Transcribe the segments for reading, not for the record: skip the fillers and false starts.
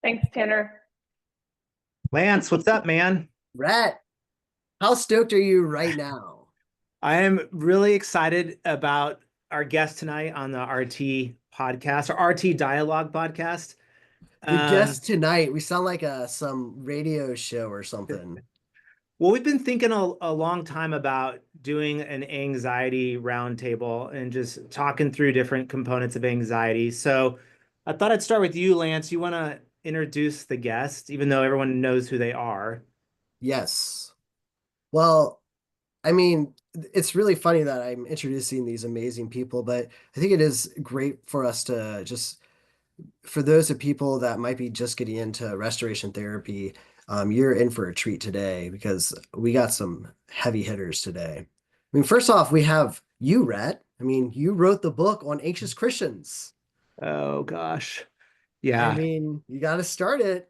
Thanks, Tanner. Lance, what's up, man? Rhett, how stoked are you right now? I am really excited about our guest tonight on the RT podcast or RT Dialogue podcast. The Um, guest tonight, we sound like some radio show or something. well, we've been thinking a long time about doing an anxiety roundtable and just talking through different components of anxiety. So I thought I'd start with you, Lance. You want to introduce the guest, even though everyone knows who they are? Yes. Well, I mean, it's really funny that I'm introducing these amazing people, but I think it is great for us to just, for those of people that might be just getting into restoration therapy, you're in for a treat today because we got some heavy hitters today. I mean, first off, we have you, Rhett. I mean, you wrote the book on anxious Christians. Oh gosh. I Yeah. mean, you got to start it.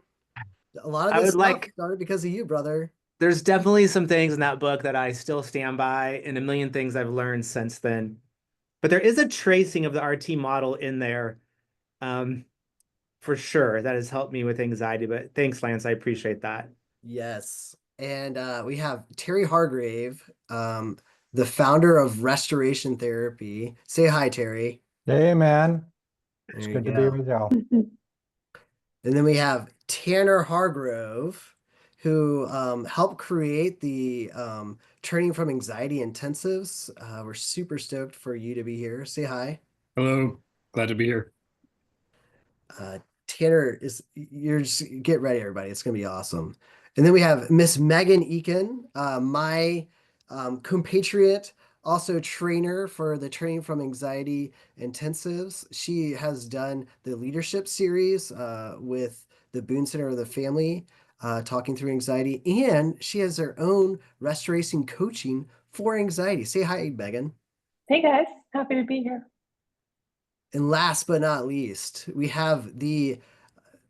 A lot of I this would stuff like started because of you, brother. there's definitely some things in that book that I still stand by, and a million things I've learned since then. But there is a tracing of the RT model in there, um, for sure, that has helped me with anxiety. But thanks, Lance. I appreciate that. Yes. And we have Terry Hargrave, the founder of Restoration Therapy. Say hi, Terry. Hey, man. It's There you good to be go. with y'all. And then we have Tanner Hargrove, who helped create the Turning from Anxiety intensives. We're super stoked for you to be here. Say hi. Hello, glad to be here. Uh, Tanner is you're just get ready, everybody. It's gonna be awesome. And then we have Miss Meghan Eaken, my compatriot, also trainer for the Training from Anxiety intensives. She has done the leadership series with the Boone Center of the Family, talking through anxiety, and she has her own restoration coaching for anxiety. Say hi, Megan. Hey guys, happy to be here. And last but not least, we have the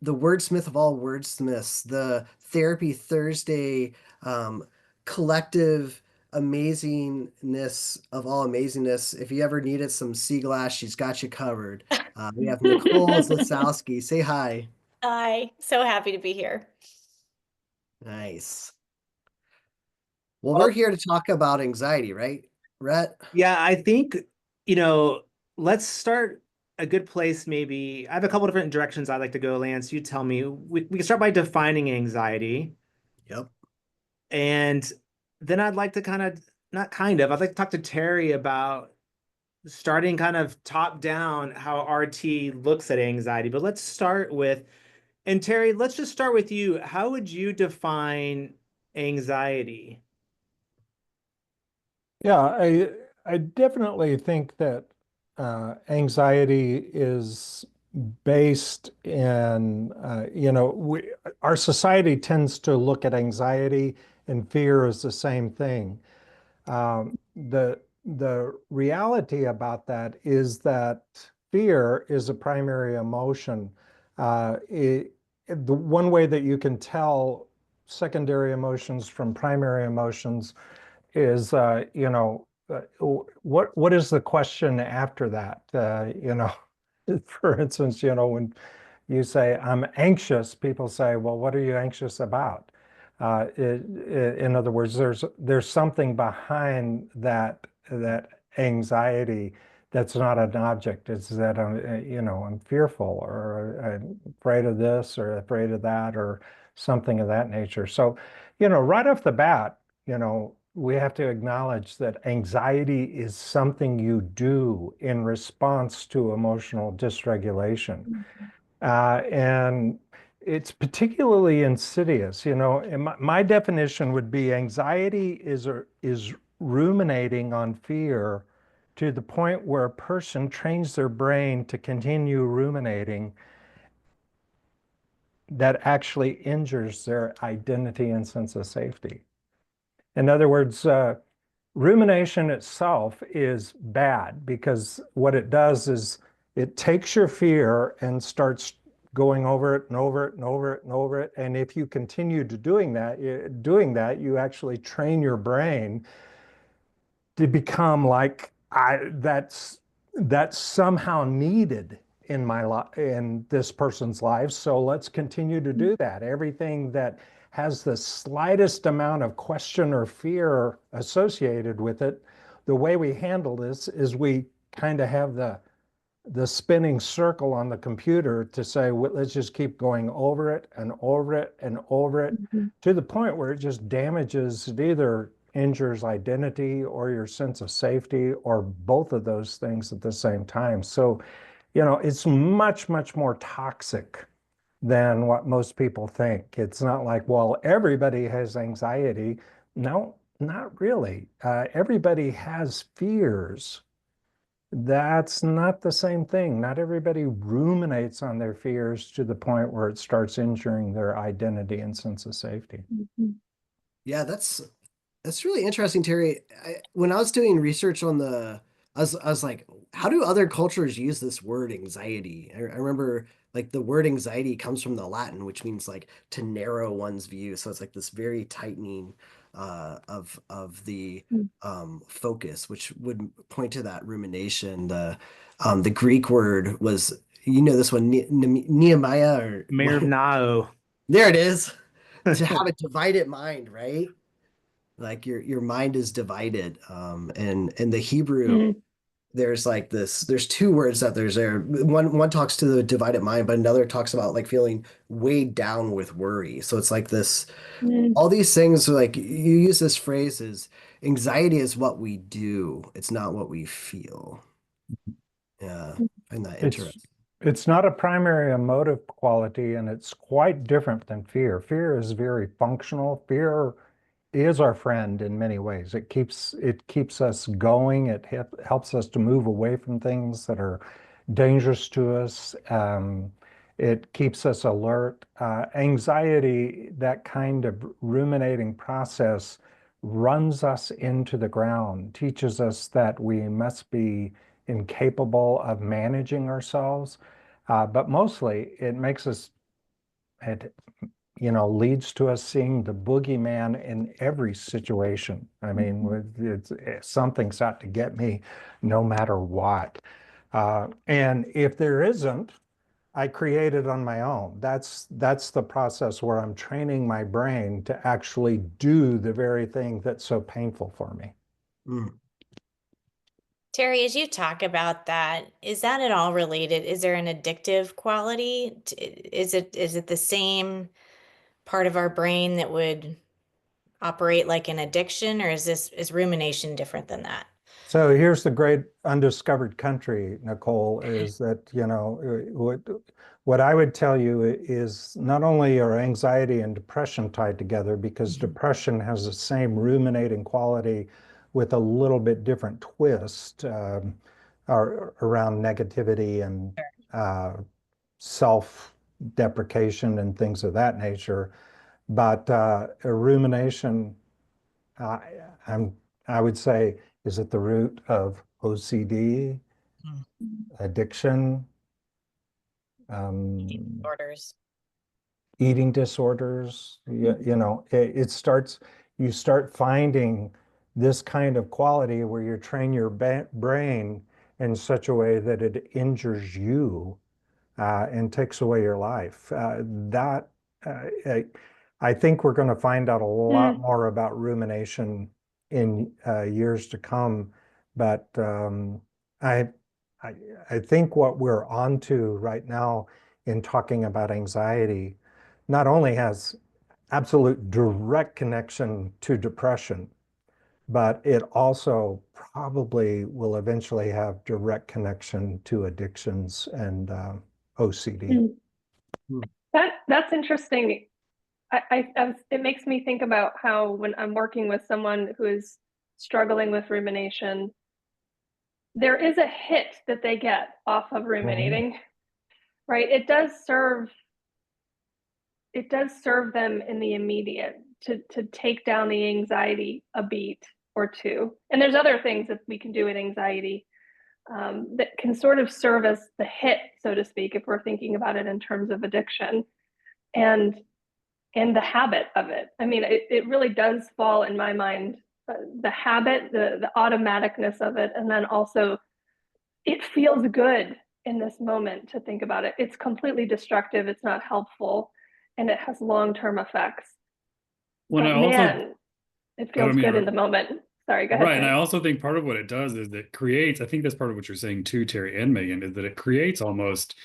wordsmith of all wordsmiths, the Therapy Thursday collective amazingness of all amazingness. If you ever needed some sea glass, she's got you covered. We have Nicole Zasowski. Say hi. Hi, so happy to be here. Nice. Well, we're Well, here to talk about anxiety, right, Rhett? yeah, I think, you know, let's start a good place, maybe. I have a couple different directions I'd like to go, Lance. You tell me. We can start by defining anxiety. Yep. And then I'd like to I'd like to talk to Terry about starting kind of top down how RT looks at anxiety. But let's start with, and Terry, let's just start with you. How would you define anxiety? Yeah, I definitely think that anxiety is based in, our society tends to look at anxiety and fear as the same thing. The reality about that is that fear is a primary emotion. The one way that you can tell secondary emotions from primary emotions is, what is the question after that? For instance, when you say, I'm anxious, people say, well, what are you anxious about? In other words, there's something behind that anxiety that's not an object. It's that I'm fearful or I'm afraid of this or afraid of that or something of that nature. So, right off the bat, we have to acknowledge that anxiety is something you do in response to emotional dysregulation. And it's particularly insidious. And my definition would be anxiety is ruminating on fear to the point where a person trains their brain to continue ruminating that actually injures their identity and sense of safety. In other words, rumination itself is bad because what it does is it takes your fear and starts going over it and over it and over it and over it. And if you continue to doing that, you actually train your brain to become like that's somehow needed in this person's life, so let's continue to do that. Everything that has the slightest amount of question or fear associated with it, the way we handle this is we kind of have the spinning circle on the computer to say, well, let's just keep going over it and over it and over it to the point where it just damages, it either injures identity or your sense of safety or both of those things at the same time. So, it's much, much more toxic than what most people think. It's not like, well, everybody has anxiety. No, not really. Everybody has fears. That's not the same thing. Not everybody ruminates on their fears to the point where it starts injuring their identity and sense of safety. Yeah, that's really interesting, Terry. When I was doing research on I was like, how do other cultures use this word anxiety? I remember like the word anxiety comes from the Latin, which means like to narrow one's view. So it's like this very tightening of the focus, which would point to that rumination. The Greek word was, this one, Nehemiah or Mayor of Nao. there it is. To have a divided mind, right? Like your mind is divided. And in the Hebrew, there's like there's two words that there's there. One talks to the divided mind, but another talks about like feeling weighed down with worry. So it's like this, all these things, like you use this phrase is anxiety is what we do. It's not what we feel. Yeah, I find that interesting. It's not a primary emotive quality, and it's quite different than fear. Fear is very functional. Fear is our friend in many ways. It keeps us going. It helps us to move away from things that are dangerous to us. It keeps us alert. Anxiety, that kind of ruminating process, runs us into the ground, teaches us that we must be incapable of managing ourselves. But mostly it makes us, it leads to us seeing the boogeyman in every situation. I mean, something's out to get me no matter what. And if there isn't, I create it on my own. That's the process where I'm training my brain to actually do the very thing that's so painful for me. Terry, as you talk about that, is that at all related? Is there an addictive quality? Is it the same part of our brain that would operate like an addiction, or is rumination different than that? So here's the great undiscovered country, Nicole, is that, what I would tell you is not only are anxiety and depression tied together, because depression has the same ruminating quality with a little bit different twist around negativity and self-deprecation and things of that nature. But a rumination, I would say, is at the root of OCD, addiction, eating disorders. You start finding this kind of quality where you train your brain in such a way that it injures you and takes away your life. I think we're going to find out a lot more about rumination in years to come, but I think what we're onto right now in talking about anxiety not only has absolute direct connection to depression, but it also probably will eventually have direct connection to addictions and OCD. That's interesting. It makes me think about how when I'm working with someone who is struggling with rumination, there is a hit that they get off of ruminating, right? It does serve them in the immediate to take down the anxiety a beat or two. And there's other things that we can do with anxiety that can sort of serve as the hit, so to speak, if we're thinking about it in terms of addiction and the habit of it. I mean, it really does fall in my mind, the habit, the automaticness of it, and then also it feels good in this moment to think about it. It's completely destructive. It's not helpful, and it has long-term effects. When But I also, man, it I don't feels mean, good in the moment. Sorry, go ahead. right. And I Terry. also think part of what it does is it creates, I think that's part of what you're saying too, Terry and Megan, is that it creates almost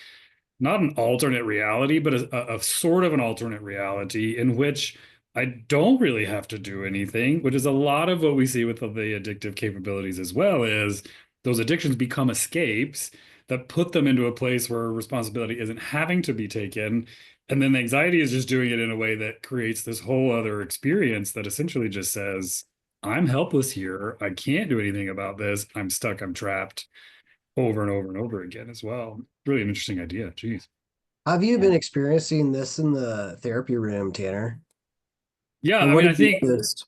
not an alternate reality, but a sort of an alternate reality in which I don't really have to do anything, which is a lot of what we see with the addictive capabilities as well, is those addictions become escapes that put them into a place where responsibility isn't having to be taken. And then the anxiety is just doing it in a way that creates this whole other experience that essentially just says, I'm helpless here. I can't do anything about this. I'm stuck. I'm trapped over and over and over again as well. Really an interesting idea. Jeez. Have you Yeah. been experiencing this in the therapy room, Tanner? Yeah, And I what mean, have you noticed?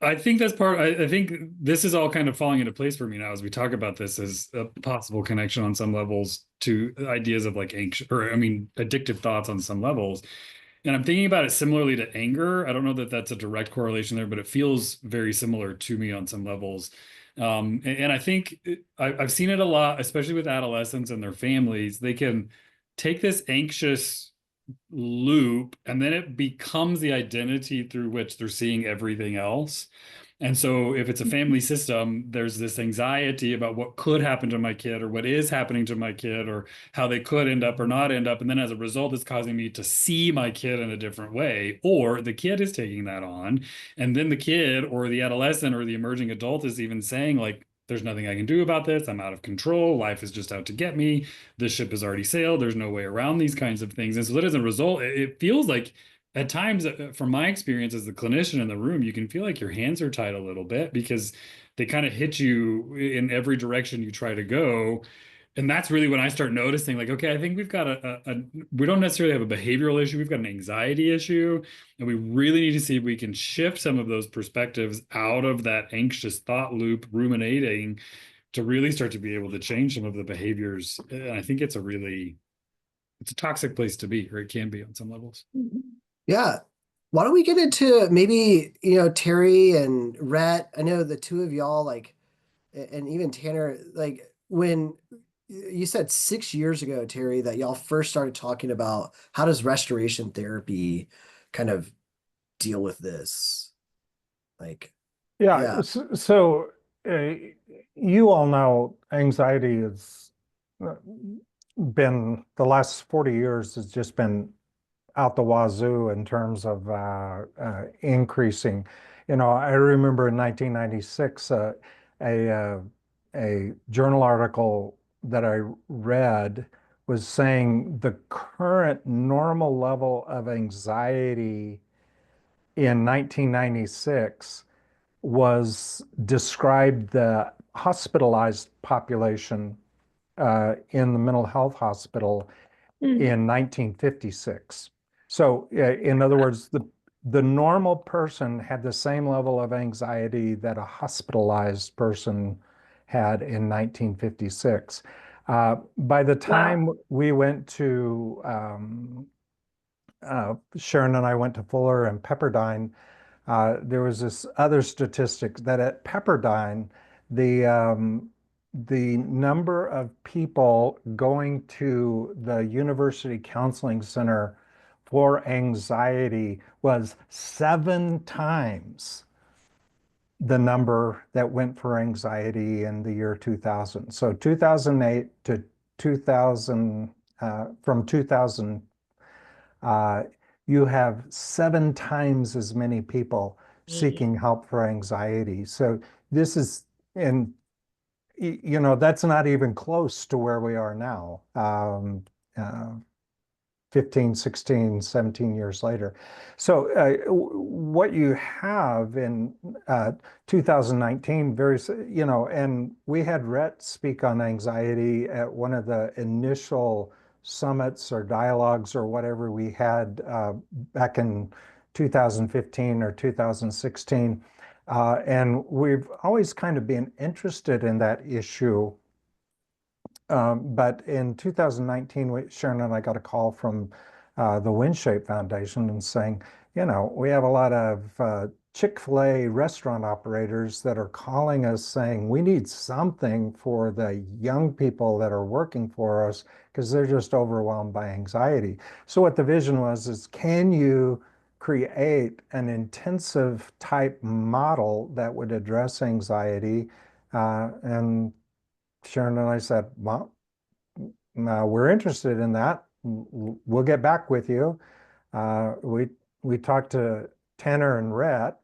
I think that's part. I think this is all kind of falling into place for me now as we talk about this as a possible connection on some levels to ideas of like anxious, or I mean, addictive thoughts on some levels. And I'm thinking about it similarly to anger. I don't know that that's a direct correlation there, but it feels very similar to me on some levels. And I think I've seen it a lot, especially with adolescents and their families. They can take this anxious loop and then it becomes the identity through which they're seeing everything else. And so if it's a family system, there's this anxiety about what could happen to my kid or what is happening to my kid or how they could end up or not end up. And then as a result, it's causing me to see my kid in a different way, or the kid is taking that on. And then the kid or the adolescent or the emerging adult is even saying like, there's nothing I can do about this. I'm out of control. Life is just out to get me. This ship has already sailed. There's no way around these kinds of things. And so that as a result, it feels like at times, from my experience as the clinician in the room, you can feel like your hands are tied a little bit because they kind of hit you in every direction you try to go. And that's really when I start noticing, like, okay, I think we've got we don't necessarily have a behavioral issue. We've got an anxiety issue. And we really need to see if we can shift some of those perspectives out of that anxious thought loop, ruminating, to really start to be able to change some of the behaviors. And I think it's a toxic place to be, or it can be on some levels. Yeah. Why don't we get into maybe, Terry and Rhett? I know the two of y'all, like, and even Tanner, like, when you said 6 years ago, Terry, that y'all first started talking about how does restoration therapy kind of deal with this? Like, Yeah. yeah. So, you all know anxiety has been the last 40 years has just been out the wazoo in terms of increasing. I remember in 1996, a journal article that I read was saying the current normal level of anxiety in 1996 was described the hospitalized population in the mental health hospital in 1956. So, in other words, the normal person had the same level of anxiety that a hospitalized person had in 1956. By the time we went to Sharon and I went to Fuller and Pepperdine, there was this other statistic that at Pepperdine, the number of people going to the University Counseling Center for anxiety was 7 times the number that went for anxiety in the year 2000. So 2008 to 2000, from 2000, you have 7 times as many people seeking help for anxiety. So this is, and that's not even close to where we are now, 15, 16, 17 years later. So what you have in 2019, and we had Rhett speak on anxiety at one of the initial summits or dialogues or whatever we had back in 2015 or 2016. And we've always kind of been interested in that issue. But in 2019, Sharon and I got a call from the WindShape Foundation and saying, we have a lot of Chick-fil-A restaurant operators that are calling us saying, we need something for the young people that are working for us because they're just overwhelmed by anxiety. So what the vision was is, can you create an intensive type model that would address anxiety? And Sharon and I said, well, we're interested in that. We'll get back with you. We talked to Tanner and Rhett.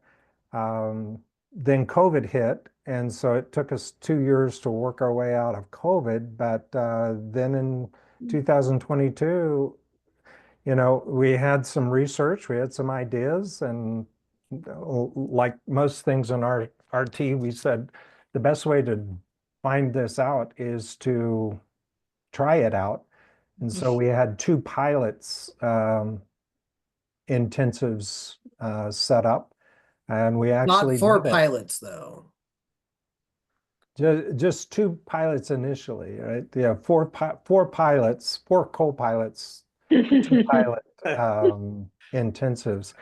Then COVID hit, and so it took us 2 years to work our way out of COVID. But then in 2022, we had some research, we had some ideas, and like most things in our RT, we said the best way to find this out is to try it out. And so we had 2 pilots, intensives set up, and we actually Not 4 did it. pilots though. Just 2 pilots initially, right? Yeah, 4 pilots, 4 co-pilots, 2 pilot intensives,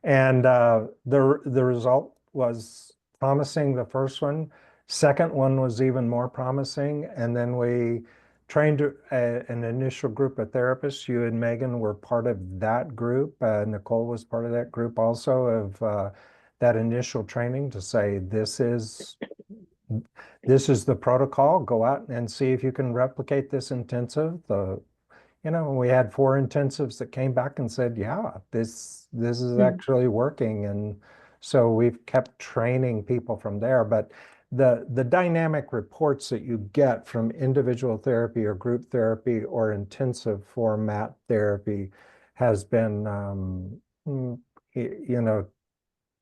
and the result was promising. The first one, second one was even more promising, and then we trained an initial group of therapists. You and Megan were part of that group. Nicole was part of that group also, of that initial training to say, this is the protocol. Go out and see if you can replicate this intensive. We had 4 intensives that came back and said, yeah, this is actually working. And so we've kept training people from there. But the dynamic reports that you get from individual therapy or group therapy or intensive format therapy has been,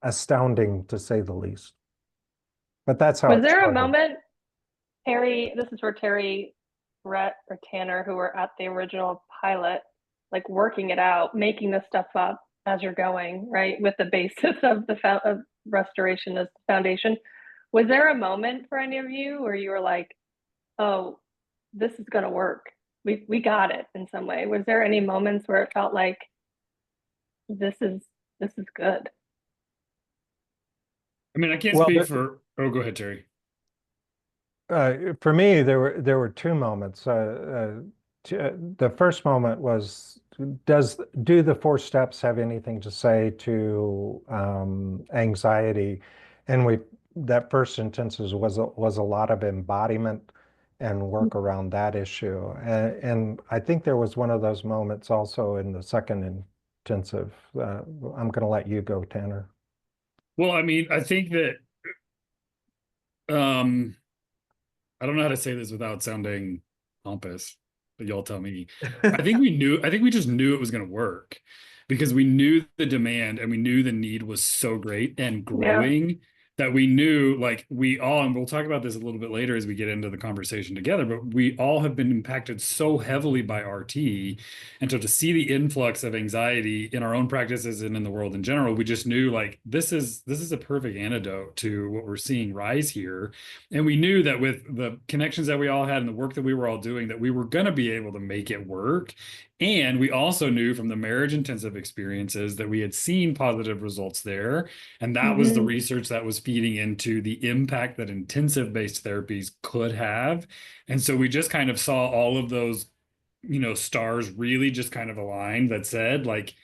astounding to say the least. But that's how Was it there a started. moment, Terry, this is for Terry, Rhett, or Tanner, who were at the original pilot, like working it out, making this stuff up as you're going, right? With the basis of of restoration as the foundation. Was there a moment for any of you where you were like, oh, this is going to work? We got it in some way. Was there any moments where it felt like this is good? I mean, I can't Well, speak for. Oh, go ahead, Terry. For me, there were 2 moments. The first moment was, do the 4 steps have anything to say to anxiety? And that first intensive was a lot of embodiment and work around that issue. And I think there was one of those moments also in the second intensive. I'm going to let you go, Tanner. Well, I mean, I think that I don't know how to say this without sounding pompous, but y'all tell me. I think we just knew it was going to work because we knew the demand and we knew the need was so great and growing that we knew, like, we all, and we'll talk about this a little bit later as we get into the conversation together, but we all have been impacted so heavily by RT. And so to see the influx of anxiety in our own practices and in the world in general, we just knew, like, this is a perfect antidote to what we're seeing rise here. And we knew that with the connections that we all had and the work that we were all doing, that we were going to be able to make it work. And we also knew from the marriage intensive experiences that we had seen positive results there. And that was the research that was feeding into the impact that intensive based therapies could have. And so we just kind of saw all of those, stars really just kind of aligned that said, like,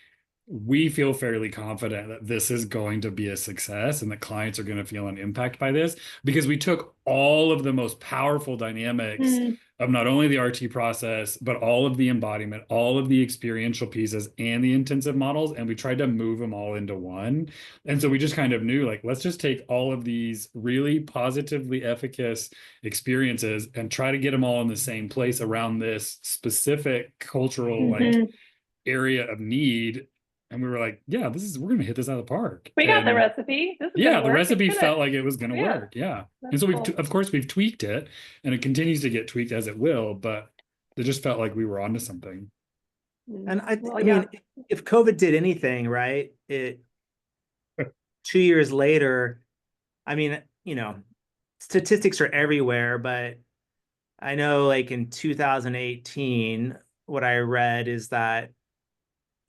we feel fairly confident that this is going to be a success and that clients are going to feel an impact by this, because we took all of the most powerful dynamics of not only the RT process, but all of the embodiment, all of the experiential pieces and the intensive models, and we tried to move them all into one. And so we just kind of knew, like, let's just take all of these really positively efficacious experiences and try to get them all in the same place around this specific cultural like area of need. And we were like, yeah, we're going to hit this out of the park. We got the recipe. This is the recipe felt like it was going to work. Yeah. That's And so cool. of course we've tweaked it, and it continues to get tweaked as it will, but it just felt like we were onto something. And I mean, if COVID did anything, right, 2 years later, I mean, statistics are everywhere, but I know, like, in 2018, what I read is that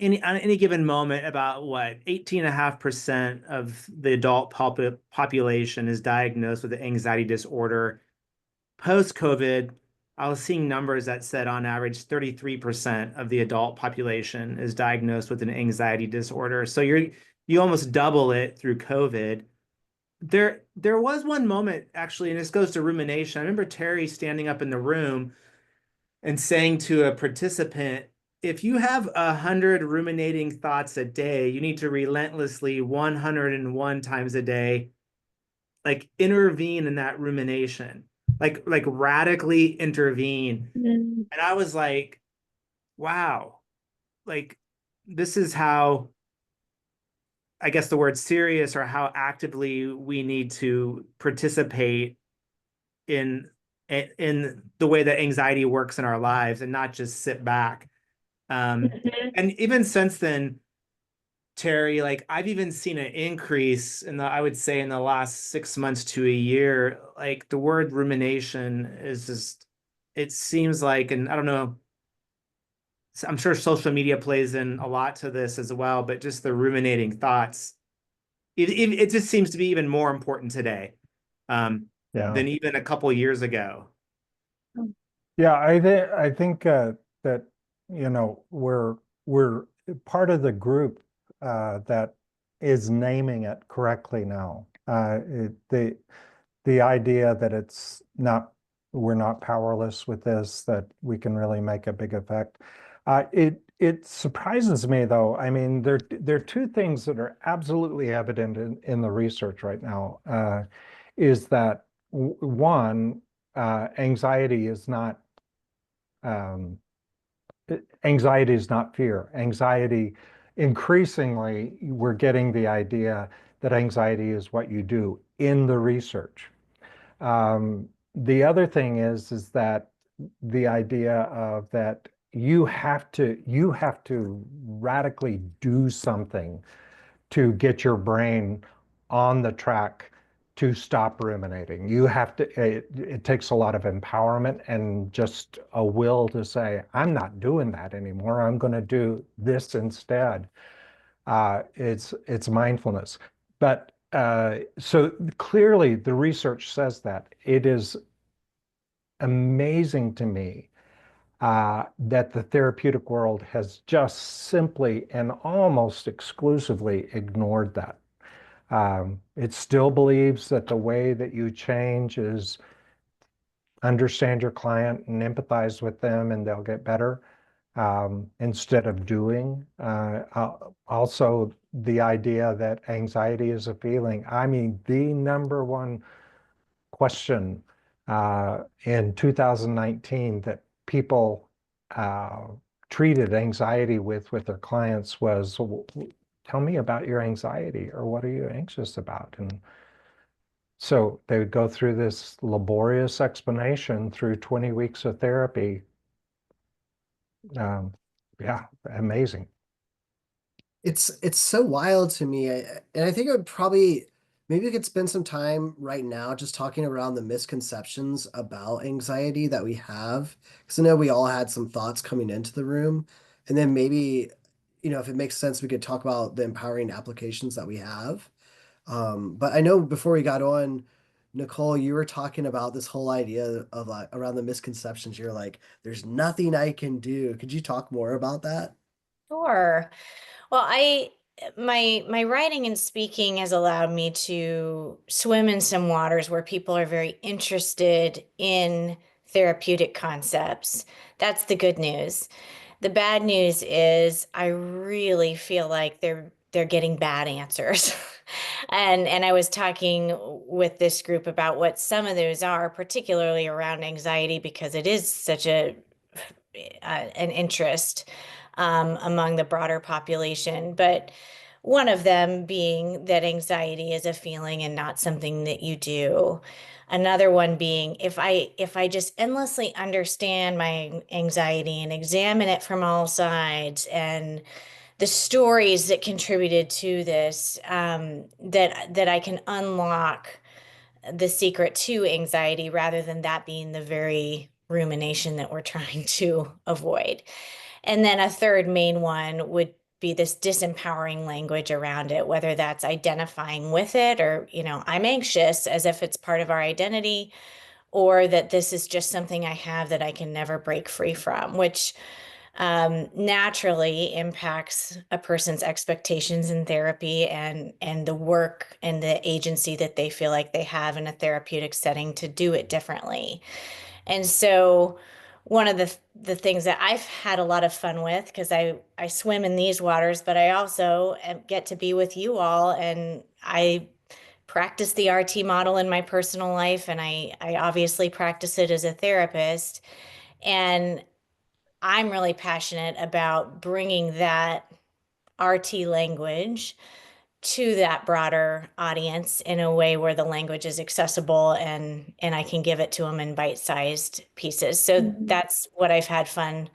on any given moment, about what, 18.5% of the adult population is diagnosed with an anxiety disorder. Post-COVID, I was seeing numbers that said on average 33% of the adult population is diagnosed with an anxiety disorder. So you almost double it through COVID. There was one moment actually, and this goes to rumination. I remember Terry standing up in the room and saying to a participant, if you have 100 ruminating thoughts a day, you need to relentlessly 101 times a day, like intervene in that rumination, like radically intervene. Mm. And I was like, wow, like this is how, I guess the word serious, or how actively we need to participate in the way that anxiety works in our lives, and not just sit back. Mhm. And even since then, Terry, like I've even seen an increase I would say in the last 6 months to a year, like the word rumination is just, it seems like, and I don't know, I'm sure social media plays in a lot to this as well, but just the ruminating thoughts, it just seems to be even more important today, Yeah. than even a couple years ago. Yeah, I think that we're part of the group that is naming it correctly now. The idea that we're not powerless with this, that we can really make a big effect. It surprises me though. I mean, there are two things that are absolutely evident in the research right now. Is that one, anxiety is not fear. Anxiety, increasingly, we're getting the idea that anxiety is what you do in the research. The other thing is that the idea of that you have to radically do something to get your brain on the track to stop ruminating. You have to, it takes a lot of empowerment and just a will to say, I'm not doing that anymore. I'm going to do this instead. It's mindfulness. But so clearly the research says that. It is amazing to me that the therapeutic world has just simply and almost exclusively ignored that. It still believes that the way that you change is understand your client and empathize with them and they'll get better, instead of doing. Also, the idea that anxiety is a feeling. I mean, the number one question in 2019 that people treated anxiety with their clients was, tell me about your anxiety, or what are you anxious about? And so they would go through this laborious explanation through 20 weeks of therapy. Yeah, amazing. It's so wild to me. And I think it would probably, maybe we could spend some time right now just talking around the misconceptions about anxiety that we have. Because I know we all had some thoughts coming into the room. And then maybe, if it makes sense, we could talk about the empowering applications that we have. But I know before we got on, Nicole, you were talking about this whole idea of like around the misconceptions. You're like, there's nothing I can do. Could you talk more about that? Sure. Well, my writing and speaking has allowed me to swim in some waters where people are very interested in therapeutic concepts. That's the good news. The bad news is I really feel like they're getting bad answers. And I was talking with this group about what some of those are, particularly around anxiety, because it is such an interest among the broader population. But one of them being that anxiety is a feeling and not something that you do. Another one being if I just endlessly understand my anxiety and examine it from all sides and the stories that contributed to this, that I can unlock the secret to anxiety rather than that being the very rumination that we're trying to avoid. And then a third main one would be this disempowering language around it, whether that's identifying with it or, I'm anxious as if it's part of our identity, or that this is just something I have that I can never break free from, which naturally impacts a person's expectations in therapy and the work and the agency that they feel like they have in a therapeutic setting to do it differently. And so one of the things that I've had a lot of fun with, because I swim in these waters, but I also get to be with you all, and I practice the RT model in my personal life, and I obviously practice it as a therapist. And I'm really passionate about bringing that RT language to that broader audience in a way where the language is accessible and I can give it to them in bite-sized pieces. So that's what I've had fun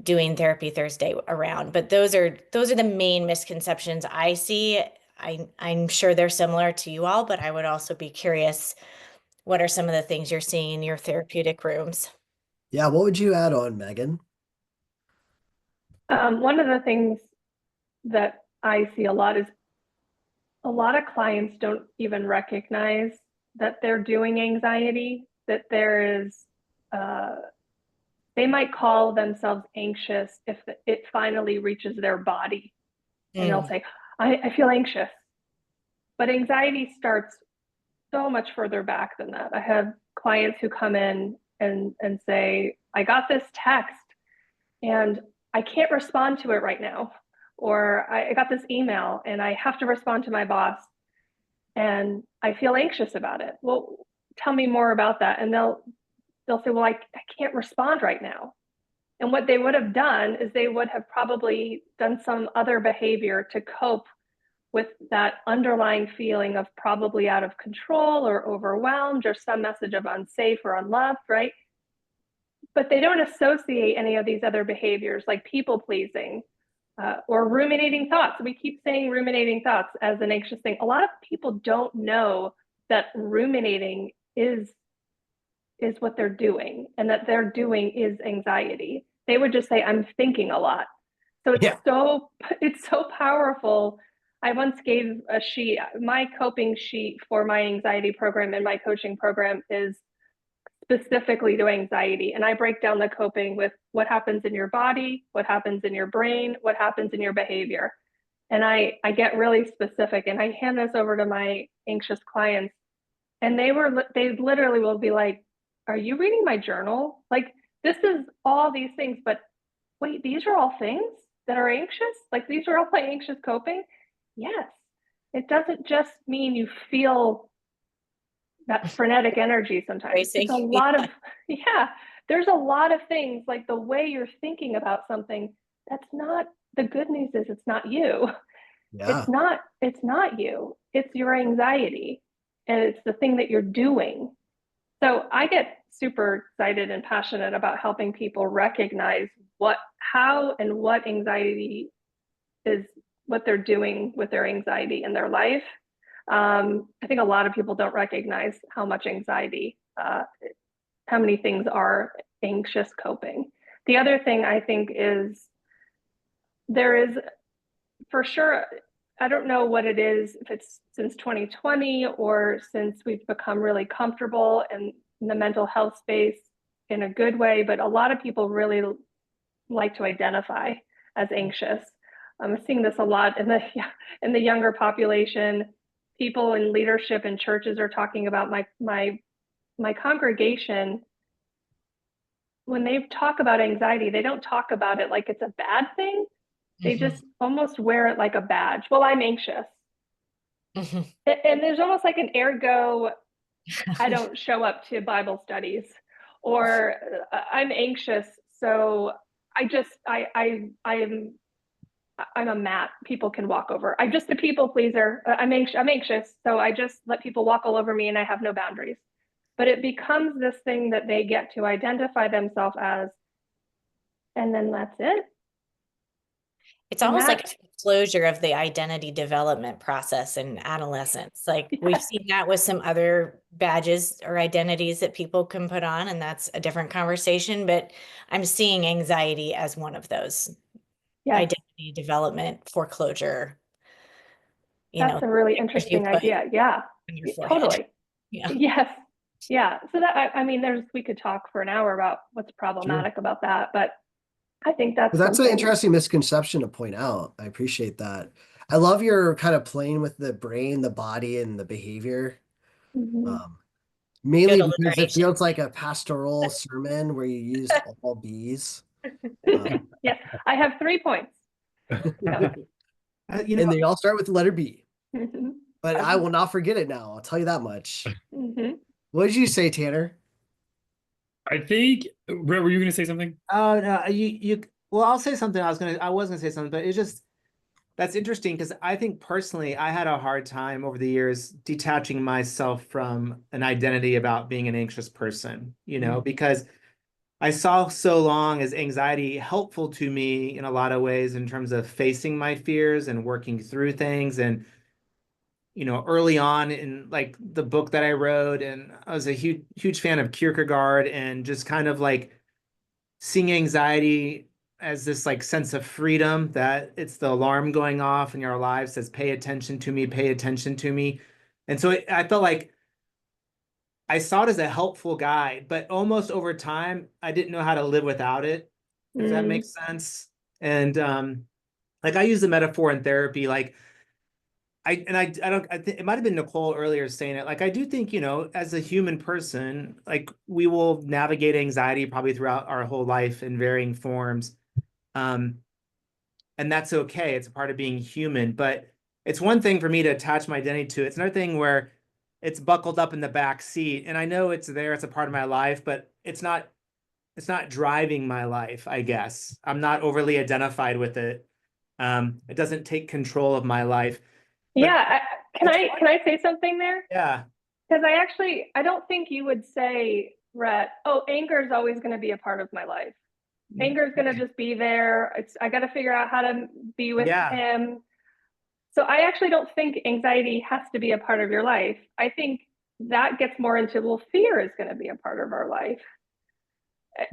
doing Therapy Thursday around. But those are the main misconceptions I see. I'm sure they're similar to you all, but I would also be curious, what are some of the things you're seeing in your therapeutic rooms? Yeah, what would you add on, Megan? One of the things that I see a lot is a lot of clients don't even recognize that they're doing anxiety, that there is, they might call themselves anxious if it finally reaches their body. And they'll say, I feel anxious. But anxiety starts so much further back than that. I have clients who come in and say, I got this text and I can't respond to it right now. Or I got this email and I have to respond to my boss and I feel anxious about it. Well, tell me more about that. And they'll say, well, I can't respond right now. And what they would have done is they would have probably done some other behavior to cope with that underlying feeling of probably out of control or overwhelmed or some message of unsafe or unloved, right? But they don't associate any of these other behaviors like people pleasing or ruminating thoughts. We keep saying ruminating thoughts as an anxious thing. A lot of people don't know that ruminating is what they're doing, and that they're doing is anxiety. They would just say, I'm thinking a lot. So it's so powerful. I once gave a sheet, my coping sheet for my anxiety program and my coaching program is specifically to anxiety. And I break down the coping with what happens in your body, what happens in your brain, what happens in your behavior. And I get really specific and I hand this over to my anxious clients. And they literally will be like, are you reading my journal? Like, this is all these things, but wait, these are all things that are anxious? Like, these are all my anxious coping? Yes. It doesn't just mean you feel that frenetic energy sometimes. Racing. It's a lot of, there's a lot of things, like the way you're thinking about something, that's not, the good news is it's not you. Yeah. It's not you. It's your anxiety. And it's the thing that you're doing. So I get super excited and passionate about helping people recognize how and what anxiety is, what they're doing with their anxiety in their life. I think a lot of people don't recognize how much anxiety, how many things are anxious coping. The other thing I think is there is, for sure, I don't know what it is, if it's since 2020 or since we've become really comfortable in the mental health space in a good way, but a lot of people really like to identify as anxious. I'm seeing this a lot in the younger population. People in leadership in churches are talking about my congregation. When they talk about anxiety, they don't talk about it like it's a bad thing. They just almost wear it like a badge. Well, I'm anxious. And there's almost like an ergo, I don't show up to Bible studies, or I'm anxious. So I'm a mat people can walk over. I'm just a people pleaser. I'm anxious. So I just let people walk all over me and I have no boundaries. But it becomes this thing that they get to identify themselves as, and then that's it. It's almost like a closure of the identity development process in adolescence. Like we've seen that with some other badges or identities that people can put on, and that's a different conversation, but I'm seeing anxiety as one of those. Yes, identity development foreclosure. You that's know, a really if you interesting put idea. Yeah, on your forehead. totally. Yeah. Yes. Yeah. So that, I mean, we could talk for an hour about what's problematic about that, but I think that's But that's an something. interesting misconception to point out. I appreciate that. I love your kind of playing with the brain, the body, and the behavior. Mhm. Mainly Good because it alliteration. feels like a pastoral sermon where you used all B's. Yes, I have 3 points. Yep. You And know, they all start with the letter B. Mhm. But I will not forget it now. I'll tell you that much. Mhm. What did you say, Tanner? I think, Brett, were you going to say something? oh no, well, I'll say something. I was gonna say something, but it's just that's interesting because I think personally, I had a hard time over the years detaching myself from an identity about being an anxious person, because I saw so long as anxiety helpful to me in a lot of ways in terms of facing my fears and working through things. And, early on in like the book that I wrote, and I was a huge, huge fan of Kierkegaard and just kind of like seeing anxiety as this like sense of freedom, that it's the alarm going off in your life says, pay attention to me, pay attention to me. And so I felt like I saw it as a helpful guide, but almost over time, I didn't know how to live without it, if that Mm. makes sense. And like I use the metaphor in therapy, like I think it might have been Nicole earlier saying it. Like I do think, as a human person, like we will navigate anxiety probably throughout our whole life in varying forms. Um, and that's okay. It's a part of being human. But it's one thing for me to attach my identity to. It's another thing where it's buckled up in the back seat, and I know it's there. It's a part of my life, but it's not driving my life, I guess. I'm not overly identified with it. It doesn't take control of my life. But Yeah, can I say something there? yeah, Because I don't think you would say, Rhett, oh, anger is always going to be a part of my life. Anger is going to just be there. I got to figure out how to be with Yeah. him. So I actually don't think anxiety has to be a part of your life. I think that gets more into, well, fear is going to be a part of our life.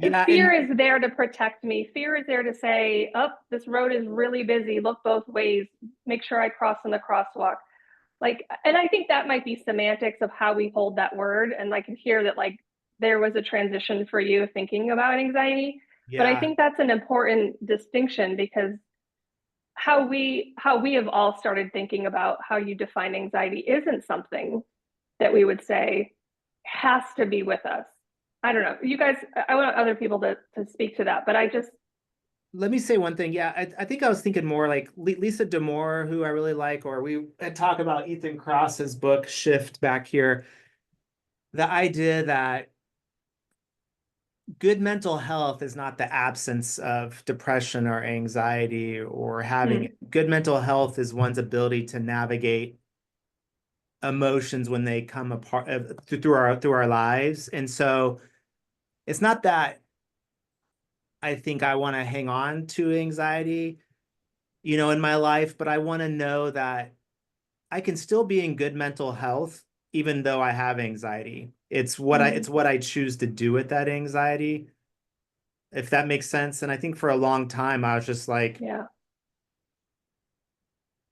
Yeah, Fear is there to protect me. Fear is there to say, oh, this road is really busy. Look both ways. Make sure I cross in the crosswalk. Like, and I think that might be semantics of how we hold that word. And I can hear that like there was a transition for you thinking about anxiety. But I yeah, think that's an important distinction, because how we have all started thinking about how you define anxiety isn't something that we would say has to be with us. I don't know. You guys, I want other people to speak to that, but let me say one thing. Yeah, I think I was thinking more like Lisa D'Amour, who I really like, or we had talked about Ethan Kross's book Shift back here. The idea that good mental health is not the absence of depression or anxiety or having good mental health is one's ability to navigate emotions when they come apart through our lives. And so it's not that I think I want to hang on to anxiety, in my life, but I want to know that I can still be in good mental health even though I have anxiety. It's what I choose to do with that anxiety, if that makes sense. And I think for a long time I was just like, yeah.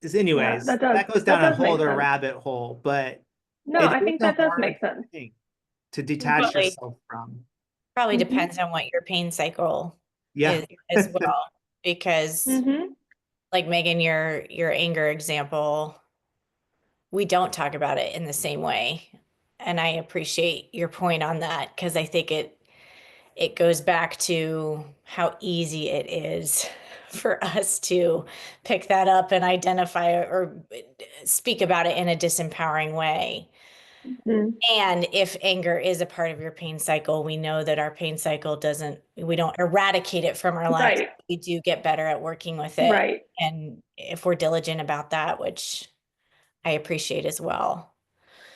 anyways, Yeah, that goes down a does whole make other sense. rabbit hole, but No, it I is think a that does hard make sense. thing to detach Probably yourself from. probably Mhm. depends on what your pain cycle Yeah. is as well. Because Mhm. like Megan, your anger example, we don't talk about it in the same way. And I appreciate your point on that, because I think it goes back to how easy it is for us to pick that up and identify or speak about it in a disempowering way. Mhm. And if anger is a part of your pain cycle, we know that our pain cycle we don't eradicate it from our lives. Right. We do get better at working with it. Right. And if we're diligent about that, which I appreciate as well.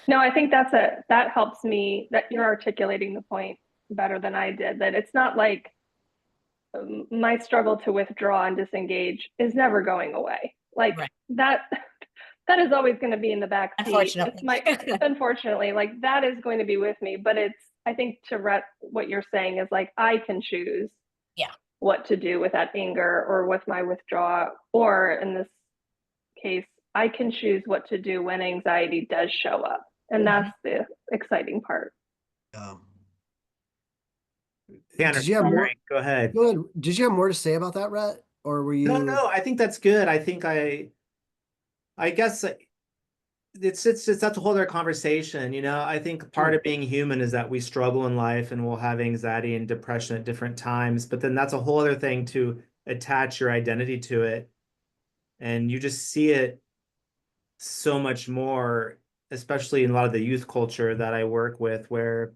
No, I think that helps me, that you're articulating the point better than I did, that it's not like my struggle to withdraw and disengage is never going away. Like Right. that is always going to be in the back seat. Unfortunately. Unfortunately, like that is going to be with me, but I think to what you're saying is like, I can choose. Yeah. what to do with that anger or with my withdrawal, or in this case, I can choose what to do when anxiety does show up. And that's the exciting part. Tanner, Did you have more? sorry, go ahead. Go ahead. Did you have more to say about that, Rhett? Or were you? No, I think that's good. I think I guess that's a whole other conversation. You know, I think part of being human is that we struggle in life and we'll have anxiety and depression at different times, but then that's a whole other thing to attach your identity to it. And you just see it so much more, especially in a lot of the youth culture that I work with, where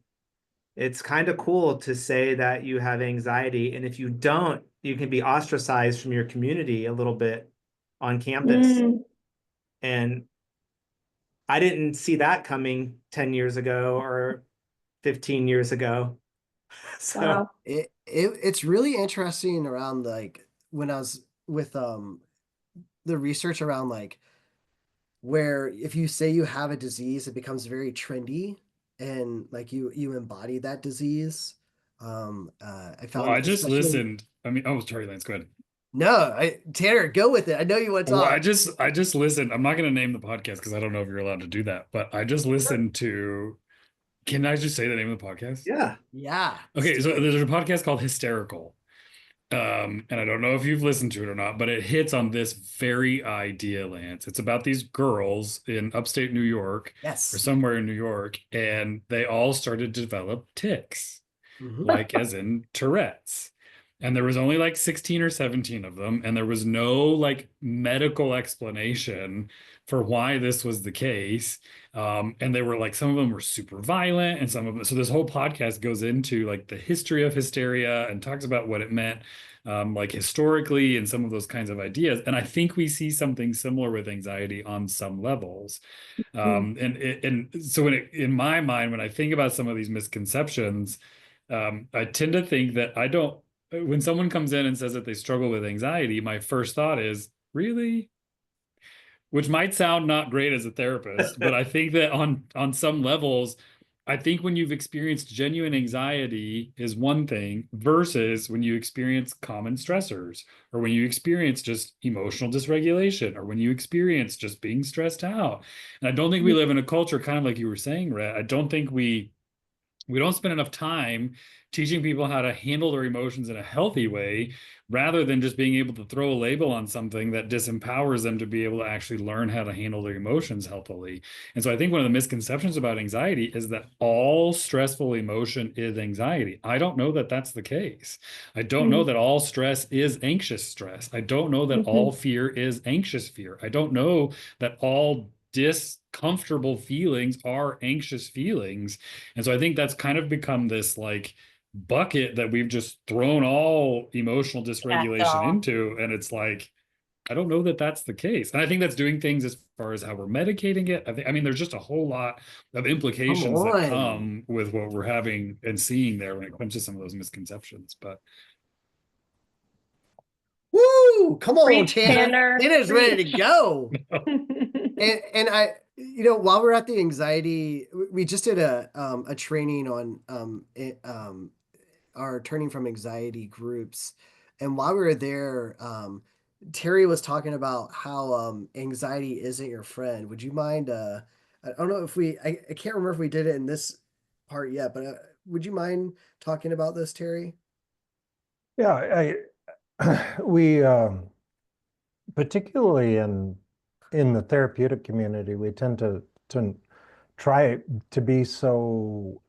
it's kind of cool to say that you have anxiety. And if you don't, you can be ostracized from your community a little bit on campus. And I didn't see that coming 10 years ago or 15 years ago. So Wow. It's really interesting around like when I was with the research around like where if you say you have a disease, it becomes very trendy and like you embody that disease. I found Well, I just especially- listened. I mean, oh, sorry, Lance, go ahead. No, Tanner, go with it. I know you want to Well, talk. I just listened. I'm not going to name the podcast because I don't know if you're allowed to do that, but I just listened to. Can I just say the name of the podcast? yeah. Yeah. Okay, so there's a podcast called Hysterical. And I don't know if you've listened to it or not, but it hits on this very idea, Lance. It's about these girls in upstate New York or Yes. somewhere in New York, and they all started to develop tics, Mhm. like as in Tourette's. And there was only like 16 or 17 of them, and there was no like medical explanation for why this was the case. And they were like, some of them were super violent, and some of them. So this whole podcast goes into like the history of hysteria and talks about what it meant, like historically, and some of those kinds of ideas. And I think we see something similar with anxiety on some levels. And so in my mind, when I think about some of these misconceptions, I tend to think that I don't. When someone comes in and says that they struggle with anxiety, my first thought is, really? Which might sound not great as a therapist, but I think that on some levels, I think when you've experienced genuine anxiety is one thing versus when you experience common stressors, or when you experience just emotional dysregulation, or when you experience just being stressed out. And I don't think we live in a culture, kind of like you were saying, Rhett, I don't think we don't spend enough time teaching people how to handle their emotions in a healthy way, rather than just being able to throw a label on something that disempowers them to be able to actually learn how to handle their emotions healthily. And so I think one of the misconceptions about anxiety is that all stressful emotion is anxiety. I don't know that that's the case. I don't know that all stress is anxious stress. I don't know that all fear is anxious fear. I don't know that all discomfortable feelings are anxious feelings. And so I think that's kind of become this like bucket that we've just thrown all emotional dysregulation into. And it's like, I don't know that that's the case. And I think that's doing things as far as how we're medicating it. I mean, there's just a whole lot of implications that come with what we're having and seeing there when it comes to some of those misconceptions. But Woo! Come on, Preach, Tanner. Tanner. Tanner's ready to Preach. go. And I, you know, while we're at the anxiety, we just did a training on our turning from anxiety groups, and while we were there, Terry was talking about how anxiety isn't your friend. Would you mind? I don't know if I can't remember if we did it in this part yet, but would you mind talking about this, Terry? Yeah, we particularly in the therapeutic community, we tend to try to be so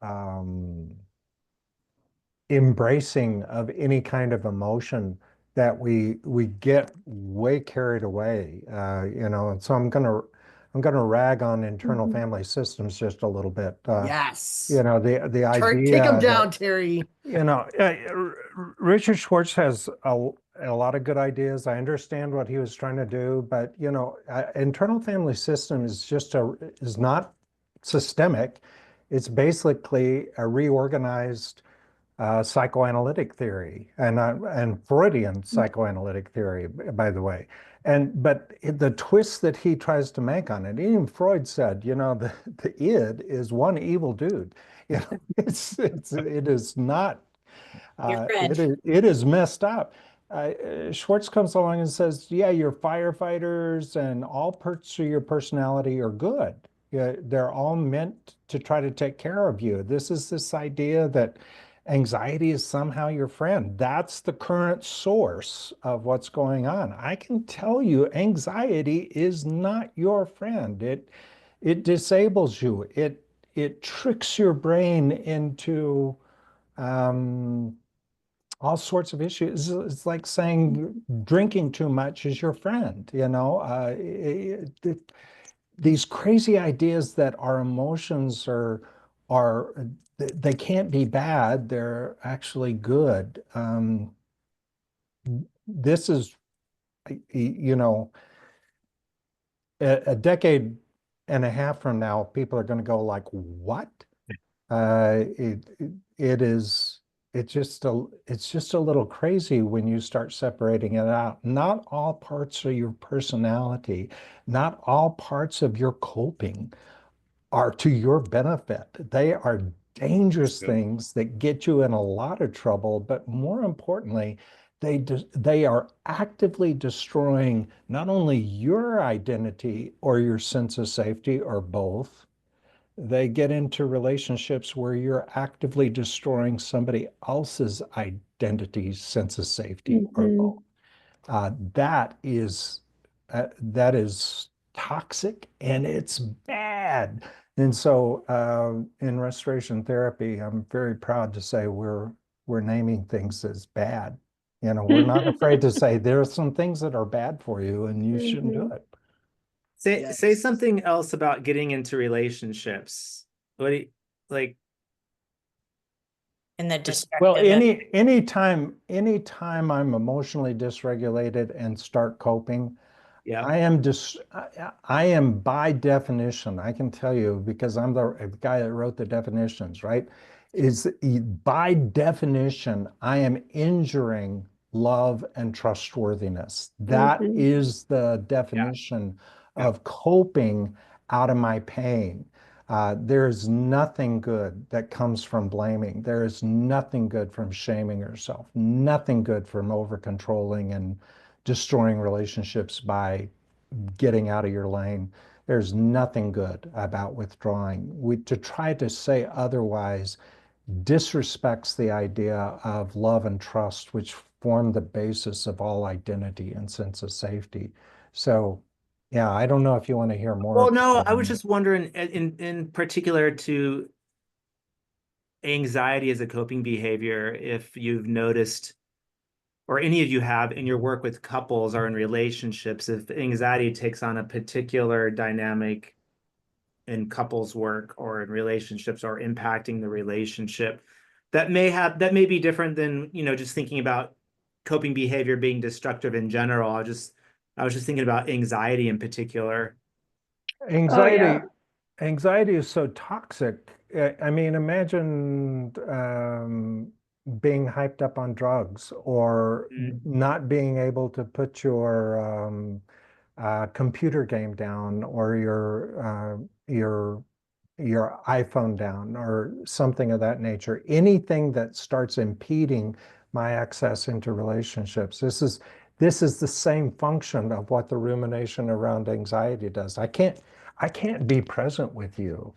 embracing of any kind of emotion that we get way carried away, you know. And so I'm gonna rag on internal family systems just a little bit. Yes. You know, the idea Take them down, that, Terry. you know, Richard Schwartz has a lot of good ideas. I understand what he was trying to do, but you know, internal family system is is not systemic. It's basically a reorganized psychoanalytic theory and Freudian psychoanalytic theory, by the way. But the twist that he tries to make on it, even Freud said, you know, the id is one evil dude. You know, it is not Your friend. It is messed up. Schwartz comes along and says, yeah, your firefighters and all parts of your personality are good. Yeah, they're all meant to try to take care of you. This idea that anxiety is somehow your friend. That's the current source of what's going on. I can tell you anxiety is not your friend. It disables you. It tricks your brain into all sorts of issues. It's like saying drinking too much is your friend, you know? These crazy ideas that our emotions are they can't be bad, they're actually good. This is, you know, a decade and a half from now, people are going to go like, what? It is, it's just a little crazy when you start separating it out. Not all parts of your personality, not all parts of your coping are to your benefit. They are dangerous things that get you in a lot of trouble, but more importantly, they are actively destroying not only your identity or your sense of safety or both. They get into relationships where you're actively destroying somebody else's identity, sense of safety, or both. That is toxic and it's bad. And so in restoration therapy, I'm very proud to say we're naming things as bad. You know, we're not afraid to say there are some things that are bad for you and you shouldn't do it. Say something else about getting into relationships. What do you, like? In the Well, destructive. anytime I'm emotionally dysregulated and start coping, Yeah. I am by definition, I can tell you because I'm the guy that wrote the definitions, right? By definition, I am injuring love and trustworthiness. That is the definition of coping out of my pain. There's nothing good that comes from blaming. There is nothing good from shaming yourself, nothing good from over controlling and destroying relationships by getting out of your lane. There's nothing good about withdrawing. To try to say otherwise disrespects the idea of love and trust, which form the basis of all identity and sense of safety. So, yeah, I don't know if you want to hear more. Well, no, I was just wondering in particular to anxiety as a coping behavior, if you've noticed, or any of you have in your work with couples or in relationships, if anxiety takes on a particular dynamic in couples work or in relationships or impacting the relationship that may be different than, you know, just thinking about coping behavior being destructive in general. I was just thinking about anxiety in particular. Anxiety is so toxic. I mean, imagine being hyped up on drugs or not being able to put your computer game down or your iPhone down or something of that nature. Anything that starts impeding my access into relationships. This is the same function of what the rumination around anxiety does. I can't be present with you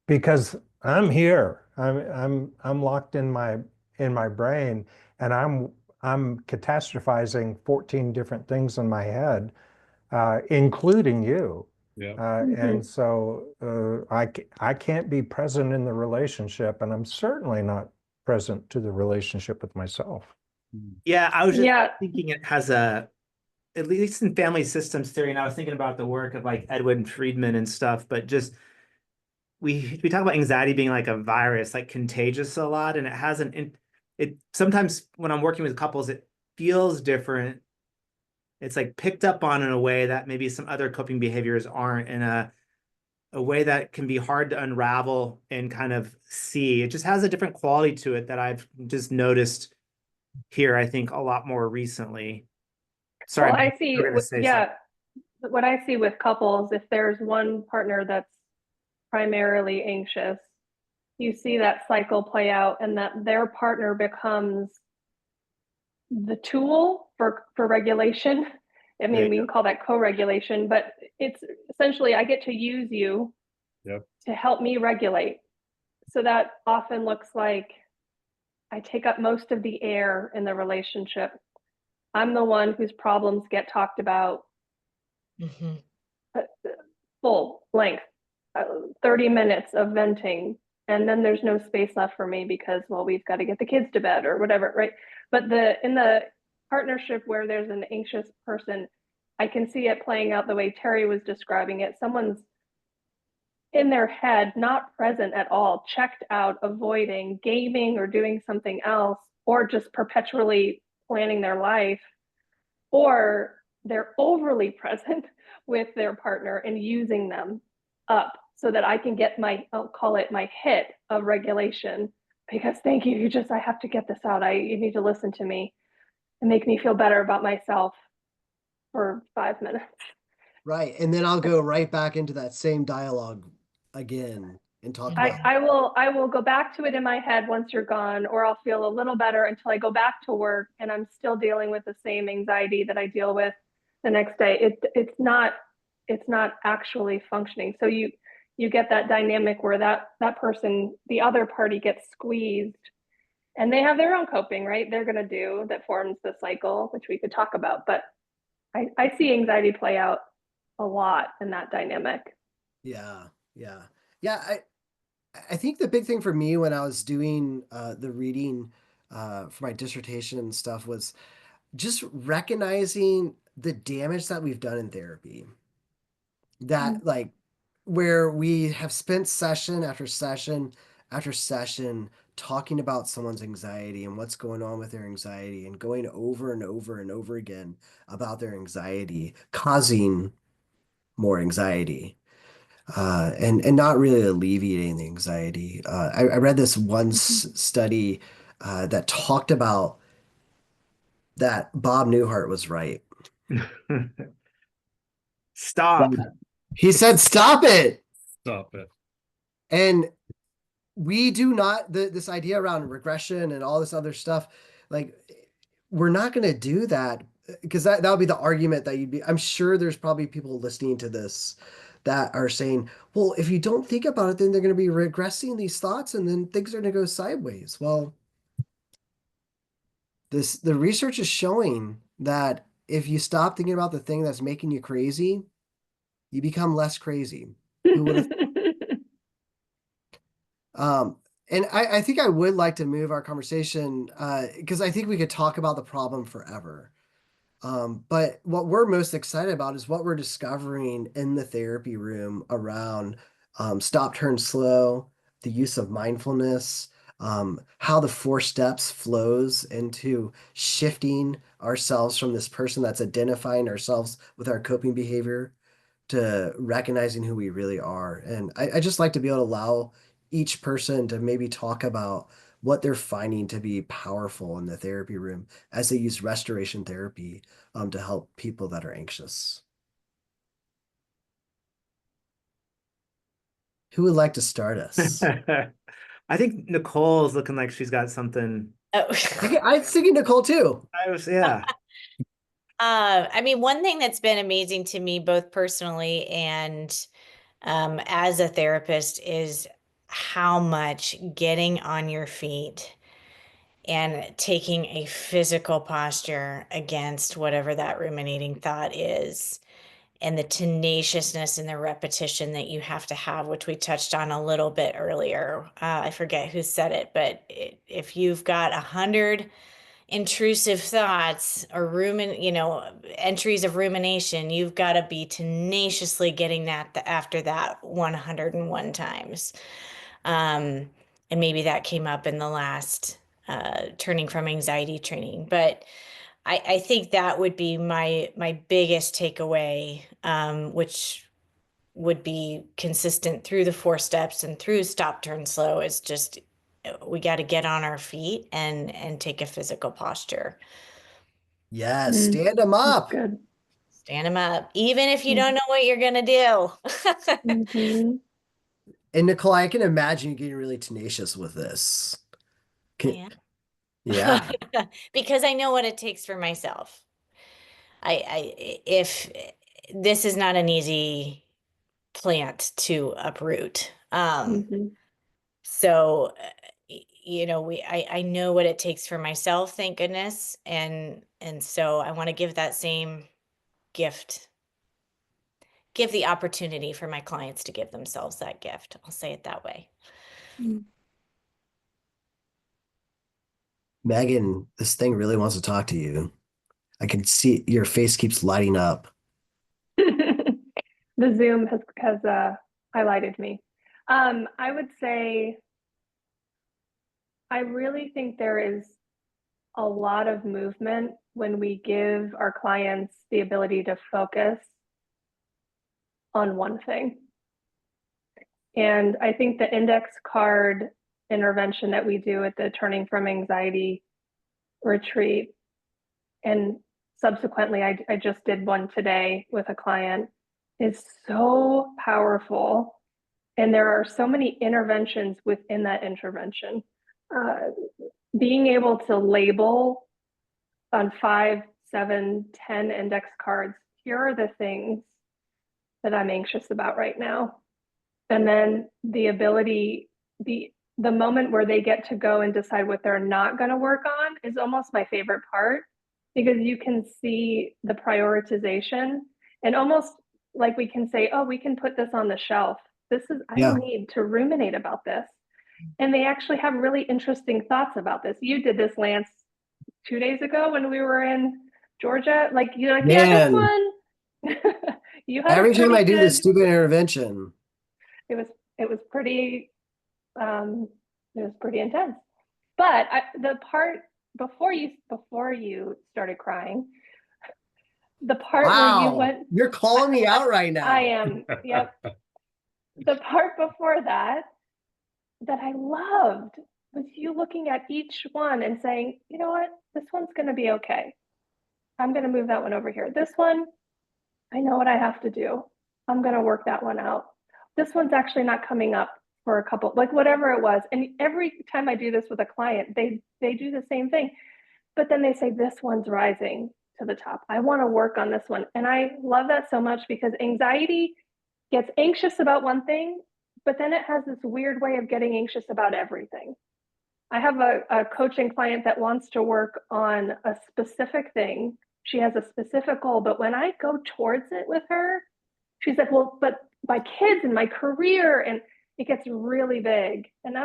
because I'm here. I'm locked in my brain and I'm catastrophizing 14 different things in my head, including you. Yeah. And so I can't be present in the relationship, and I'm certainly not present to the relationship with myself. Yeah, I was just thinking it has at least in family systems theory, and I was thinking about the work of like Edwin Friedman and stuff, but just we talk about anxiety being like a virus, like contagious a lot, and it sometimes when I'm working with couples, it feels different. It's like picked up on in a way that maybe some other coping behaviors aren't, in a way that can be hard to unravel and kind of see. It just has a different quality to it that I've just noticed here, I think, a lot more recently. Sorry, Well, I see, you were gonna say something. what I see with couples, if there's one partner that's primarily anxious, you see that cycle play out, and that their partner becomes the tool for regulation. I mean, we can call that co-regulation, but it's essentially I get to use you to help me regulate. So that often looks like I take up most of the air in the relationship. I'm the one whose problems get talked about full length, 30 minutes of venting. And then there's no space left for me because, well, we've got to get the kids to bed or whatever, right? But in the partnership where there's an anxious person, I can see it playing out the way Terry was describing it. Someone's in their head, not present at all, checked out, avoiding, gaming or doing something else, or just perpetually planning their life, or they're overly present with their partner and using them up so that I can get I'll call it my hit of regulation, because thank you, I have to get this out. You need to listen to me and make me feel better about myself for 5 minutes. Right. And then I'll go right back into that same dialogue again and talk about I will go back to it in my head once you're gone, or I'll feel a little better until I go back to work and I'm still dealing with the same anxiety that I deal with the next day. It's not actually functioning. So you get that dynamic where that person, the other party, gets squeezed, and they have their own coping, right? They're going to do that forms the cycle, which we could talk about. But I see anxiety play out a lot in that dynamic. Yeah. I think the big thing for me when I was doing the reading for my dissertation and stuff was just recognizing the damage that we've done in therapy. That like where we have spent session after session after session talking about someone's anxiety and what's going on with their anxiety, and going over and over and over again about their anxiety, causing more anxiety. And not really alleviating the anxiety. I read this one study that talked about that Bob Newhart was right. Stop. He said, "Stop it." Stop it. And we do not, this idea around regression and all this other stuff, like, we're not going to do that, because that would be the argument that I'm sure there's probably people listening to this that are saying, well, if you don't think about it, then they're going to be regressing these thoughts and then things are going to go sideways. Well, the research is showing that if you stop thinking about the thing that's making you crazy, you become less crazy. Who would have? And I think I would like to move our conversation because I think we could talk about the problem forever. But what we're most excited about is what we're discovering in the therapy room around stop, turn, slow, the use of mindfulness, how the 4 steps flows into shifting ourselves from this person that's identifying ourselves with our coping behavior to recognizing who we really are. And I just like to be able to allow each person to maybe talk about what they're finding to be powerful in the therapy room as they use restoration therapy to help people that are anxious. Who would like to start us? I think Nicole's looking like she's got something. Oh. I was thinking Nicole too. Yeah. I mean, one thing that's been amazing to me, both personally and as a therapist, is how much getting on your feet and taking a physical posture against whatever that ruminating thought is, and the tenaciousness and the repetition that you have to have, which we touched on a little bit earlier. I forget who said it, but if you've got 100 intrusive thoughts or entries of rumination, you've got to be tenaciously getting that after that 101 times. And maybe that came up in the last turning from anxiety training, but I think that would be my biggest takeaway, which would be consistent through the 4 steps and through stop, turn, slow, is just we got to get on our feet and take a physical posture. Yes, stand them up. Good. Stand them up, even if you don't know what you're gonna do. And Nicole, I can imagine you getting really tenacious with this. I Yeah. am. Because I know what it takes for myself. If this is not an easy plant to uproot. Mhm. So, I know what it takes for myself, thank goodness. And so I want to give that same gift, give the opportunity for my clients to give themselves that gift. I'll say it that way. Megan, this thing really wants to talk to you. I can see your face keeps lighting up. The Zoom has highlighted me. I would say I really think there is a lot of movement when we give our clients the ability to focus on one thing. And I think the index card intervention that we do at the Turning from Anxiety retreat, and subsequently I just did one today with a client, is so powerful. And there are so many interventions within that intervention. Being able to label on 5, 7, 10 index cards, here are the things that I'm anxious about right now. And then the ability, the moment where they get to go and decide what they're not going to work on is almost my favorite part, because you can see the prioritization, and almost like we can say, oh, we can put this on the shelf. I Yeah. don't need to ruminate about this. And they actually have really interesting thoughts about this. You did this, Lance, 2 days ago when we were in Georgia. Like, you're like, yeah, this Man, one. You had a every time pretty I do this good. stupid intervention, It was pretty. It was pretty intense. But the part before you started crying, the part where you wow, went, you're calling me out right now. I am, yep. The part before that I loved was you looking at each one and saying, you know what, this one's going to be okay. I'm going to move that one over here. This one, I know what I have to do. I'm going to work that one out. This one's actually not coming up for a couple, like whatever it was. And every time I do this with a client, they do the same thing. But then they say, this one's rising to the top. I want to work on this one. And I love that so much, because anxiety gets anxious about one thing, but then it has this weird way of getting anxious about everything. I have a coaching client that wants to work on a specific thing. She has a specific goal, but when I go towards it with her, she's like, well, but my kids and my career, and it gets really big. And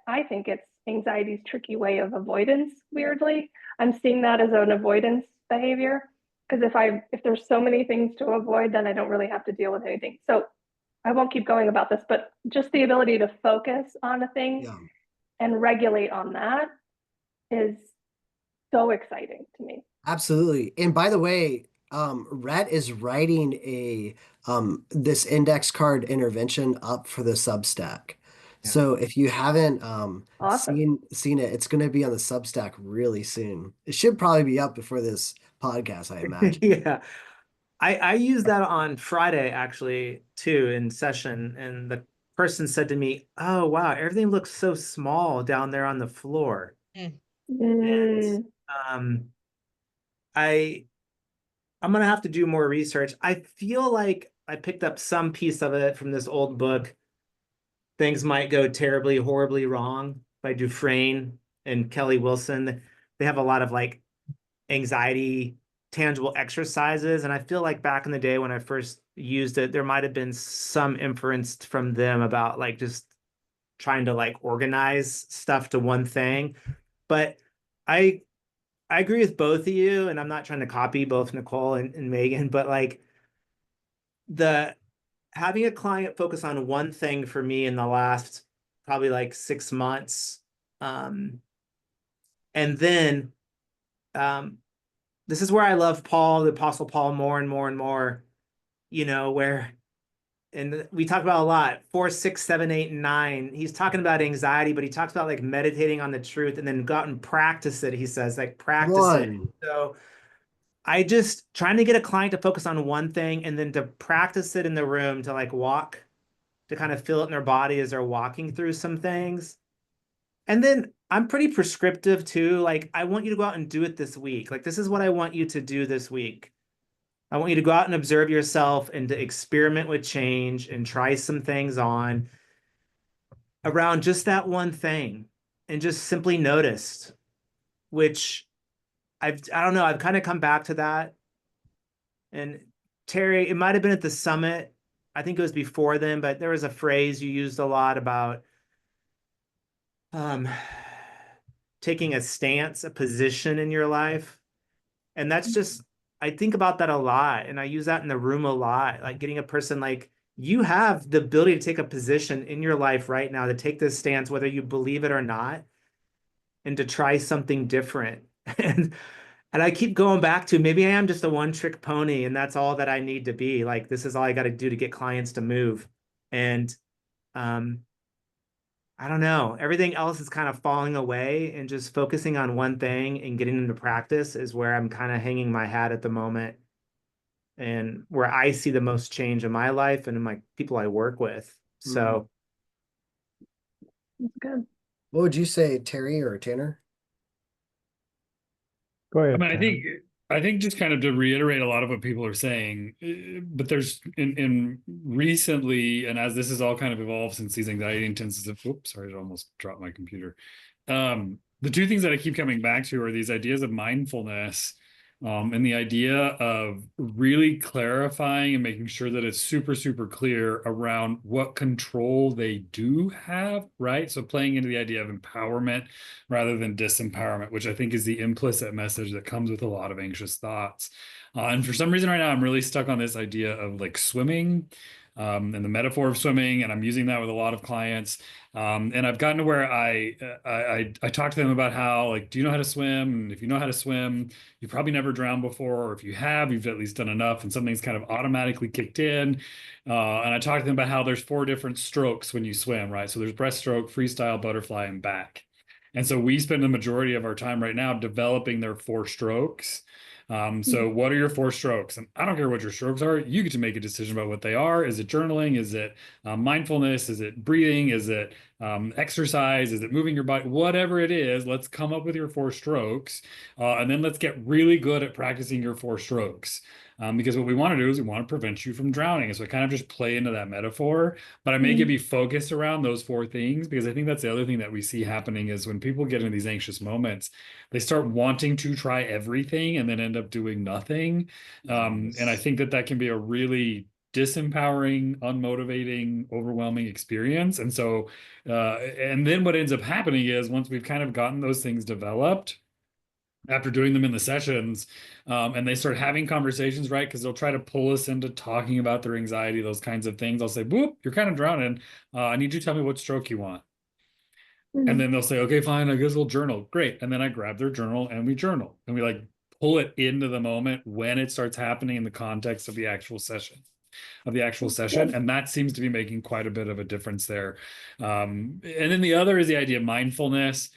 I think it's anxiety's tricky way of avoidance, weirdly. I'm seeing that as an avoidance behavior, because if there's so many things to avoid, then I don't really have to deal with anything. So I won't keep going about this, but just the ability to focus on a thing Yeah. and regulate on that is so exciting to me. Absolutely. And by the way, Rhett is writing this index card intervention up for the Substack. Yeah. So if you haven't Awesome. seen it, it's going to be on the Substack really soon. It should probably be up before this podcast, I imagine. Yeah. I used that on Friday actually too in session, and the person said to me, "Oh wow, everything looks so small down there on the floor." And Mm, um I'm gonna have to do more research. I feel like I picked up some piece of it from this old book, Things Might Go Terribly, Horribly Wrong by Dufresne and Kelly Wilson. They have a lot of like anxiety tangible exercises, and I feel like back in the day when I first used it, there might have been some inference from them about like just trying to like organize stuff to one thing. But I I agree with both of you, and I'm not trying to copy both Nicole and Megan, but like the having a client focus on one thing for me in the last probably like 6 months, and then this is where I love Paul, the Apostle Paul, more and more and more, where, and we talk about a lot, 4, 6, 7, 8, and 9. He's talking about anxiety, but he talks about like meditating on the truth and then go out and practice it. He says, like, Come practice it. on. So I just trying to get a client to focus on one thing and then to practice it in the room, to like walk to kind of feel it in their body as they're walking through some things. And then I'm pretty prescriptive too. Like, I want you to go out and do it this week. Like, this is what I want you to do this week. I want you to go out and observe yourself and to experiment with change and try some things on around just that one thing and just simply noticed, which I don't know, I've kind of come back to that. And Terry, it might have been at the summit. I think it was before then, but there was a phrase you used a lot about taking a stance, a position in your life. And that's just, I think about that a lot. And I use that in the room a lot, like getting a person like, you have the ability to take a position in your life right now, to take this stance, whether you believe it or not, and to try something different. And I keep going back to, maybe I am just a one-trick pony and that's all that I need to be. Like, this is all I got to do to get clients to move. And I don't know, everything else is kind of falling away, and just focusing on one thing and getting into practice is where I'm kind of hanging my hat at the moment, and where I see the most change in my life and in my people I work with. So That's good. What would you say, Terry or Tanner? Go I ahead. mean, Tanner. I think just kind of to reiterate a lot of what people are saying, but there's in recently, and as this has all kind of evolved since these anxiety intensive, oops, sorry, I almost dropped my computer. The two things that I keep coming back to are these ideas of mindfulness, and the idea of really clarifying and making sure that it's super, super clear around what control they do have, right? So playing into the idea of empowerment rather than disempowerment, which I think is the implicit message that comes with a lot of anxious thoughts. And for some reason right now, I'm really stuck on this idea of like swimming, and the metaphor of swimming, and I'm using that with a lot of clients. And I've gotten to where I talk to them about how, like, do you know how to swim? And if you know how to swim, you've probably never drowned before, or if you have, you've at least done enough, and something's kind of automatically kicked in. And I talk to them about how there's 4 different strokes when you swim, right? So there's breaststroke, freestyle, butterfly, and back. And so we spend the majority of our time right now developing their 4 strokes. So what are your 4 strokes? And I don't care what your strokes are. You get to make a decision about what they are. Is it journaling? Is it mindfulness? Is it breathing? Is it exercise? Is it moving your body? Whatever it is, let's come up with your 4 strokes. And then let's get really good at practicing your 4 strokes. Because what we want to do is we want to prevent you from drowning. And so I kind of just play into that metaphor, but I make it be focused around those 4 things, because I think that's the other thing that we see happening is when people get into these anxious moments, they start wanting to try everything and then end up doing nothing. And I think that that can be a really disempowering, unmotivating, overwhelming experience. And so, and then what ends up happening is once we've kind of gotten those things developed, after doing them in the sessions, and they start having conversations, right? Because they'll try to pull us into talking about their anxiety, those kinds of things. I'll say, "Boop, you're kind of drowning. I need you to tell me what stroke you want." And then they'll say, "Okay, fine, I guess we'll journal." Great. And then I grab their journal and we journal, and we like pull it into the moment when it starts happening in the context of the actual session. And that seems to be making quite a bit of a difference there. And then the other is the idea of mindfulness.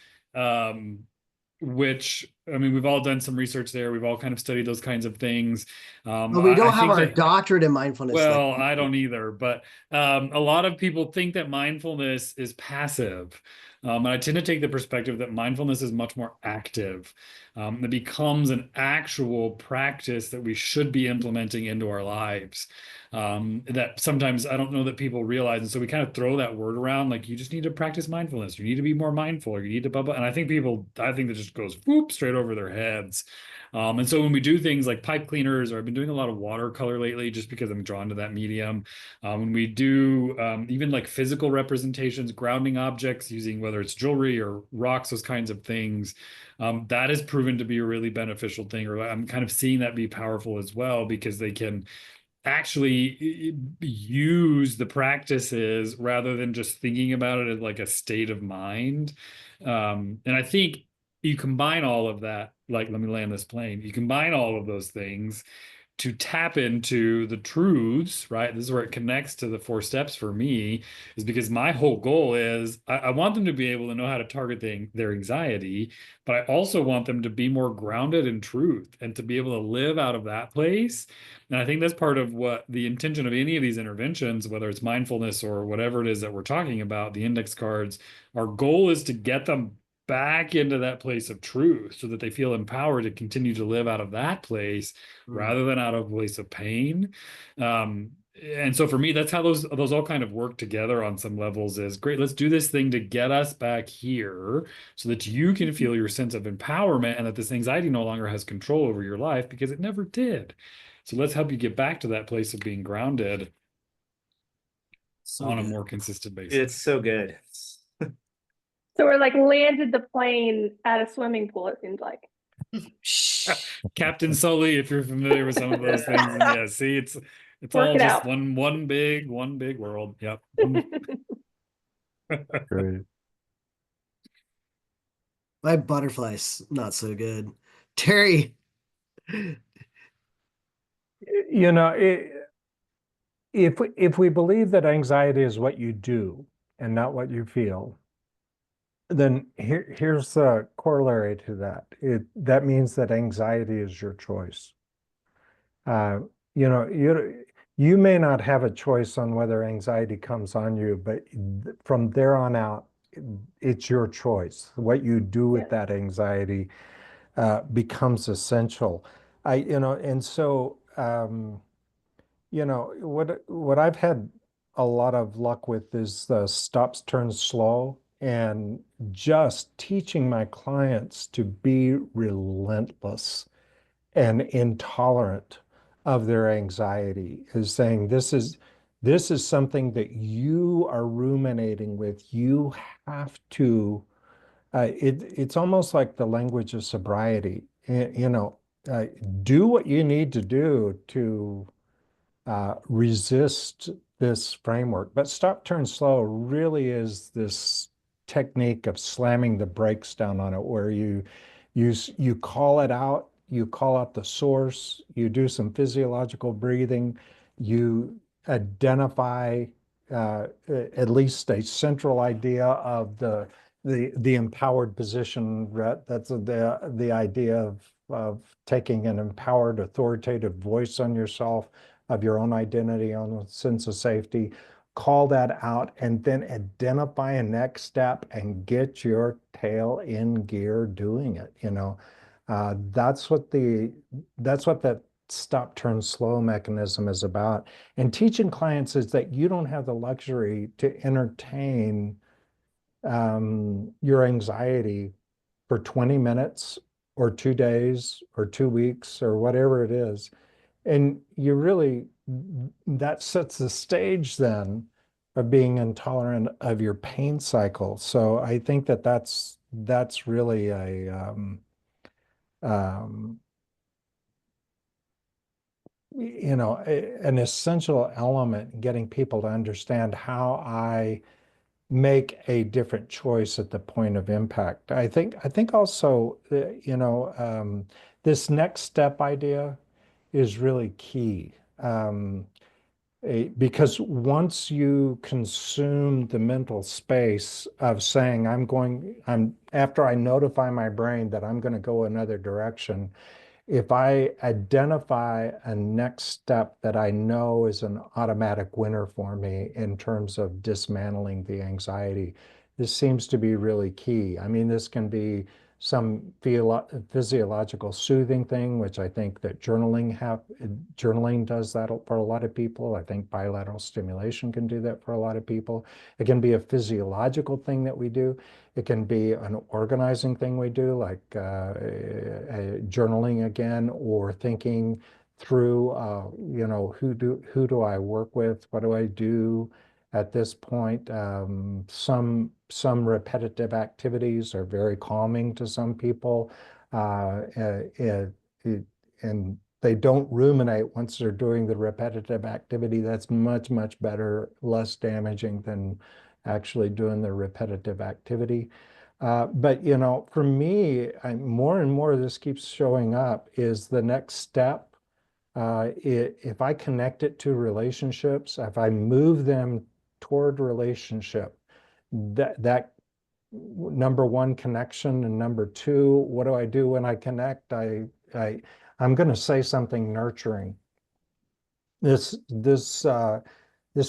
Which, I mean, we've all done some research there. We've all kind of studied those kinds of things. But we don't I have think our that, doctorate in mindfulness. well, I don't either, but a lot of people think that mindfulness is passive. And I tend to take the perspective that mindfulness is much more active. It becomes an actual practice that we should be implementing into our lives. That sometimes I don't know that people realize. And so we kind of throw that word around, like, you just need to practice mindfulness. You need to be more mindful, or you need to blah, blah. And I think that just goes whoop straight over their heads. And so when we do things like pipe cleaners, or I've been doing a lot of watercolor lately just because I'm drawn to that medium. When we do even like physical representations, grounding objects using whether it's jewelry or rocks, those kinds of things, that has proven to be a really beneficial thing. Or I'm kind of seeing that be powerful as well, because they can actually use the practices rather than just thinking about it as like a state of mind. And I think you combine all of that, like, let me land this plane. You combine all of those things, to tap into the truths, right? This is where it connects to the 4 steps for me, is because my whole goal is I want them to be able to know how to target their anxiety, but I also want them to be more grounded in truth and to be able to live out of that place. And I think that's part of what the intention of any of these interventions, whether it's mindfulness or whatever it is that we're talking about, the index cards, our goal is to get them back into that place of truth so that they feel empowered to continue to live out of that place rather than out of a place of pain. And so for me, that's how those all kind of work together on some levels. Is great, let's do this thing to get us back here so that you can feel your sense of empowerment and that this anxiety no longer has control over your life, because it never did. So let's help you get back to that place of being grounded on a more consistent basis. It's so good. So we're like landed the plane at a swimming pool, it seems like. Captain Sully, if you're familiar with some of those things. And yeah, see, it's all Work it just out. one big world. Yep. Great. My butterfly's not so good. Terry. You know, if we believe that anxiety is what you do and not what you feel, then here's the corollary to that. That means that anxiety is your choice. You know, you may not have a choice on whether anxiety comes on you, but from there on out, it's your choice. What you do with that anxiety becomes essential. And so, you know, what I've had a lot of luck with is the stops, turns, slow, and just teaching my clients to be relentless and intolerant of their anxiety, is saying this is something that you are ruminating with. You have to, it's almost like the language of sobriety. You know, do what you need to do to resist this framework. But stop, turn, slow really is this technique of slamming the brakes down on it, where you call it out, you call out the source, you do some physiological breathing, you identify at least a central idea of the empowered position. That's the idea of taking an empowered, authoritative voice on yourself, of your own identity, own sense of safety. Call that out, and then identify a next step and get your tail in gear doing it. You know, that's what that stop, turn, slow mechanism is about. And teaching clients is that you don't have the luxury to entertain your anxiety for 20 minutes or 2 days or 2 weeks or whatever it is. And you really, that sets the stage then of being intolerant of your pain cycle. So I think that that's really you know, an essential element in getting people to understand how I make a different choice at the point of impact. I think also, you know, this next step idea is really key. Because once you consume the mental space of saying, after I notify my brain that I'm going to go another direction, if I identify a next step that I know is an automatic winner for me in terms of dismantling the anxiety, this seems to be really key. I mean, this can be some physiological soothing thing, which I think that journaling does that for a lot of people. I think bilateral stimulation can do that for a lot of people. It can be a physiological thing that we do. It can be an organizing thing we do, like journaling again, or thinking through, you know, who do I work with? What do I do at this point? Some repetitive activities are very calming to some people, and they don't ruminate once they're doing the repetitive activity. That's much better, less damaging than actually doing the repetitive activity. But you know, for me, more and more this keeps showing up, is the next step If I connect it to relationships, if I move them toward relationship, that number one, connection, and number two, what do I do when I connect? I'm going to say something nurturing. This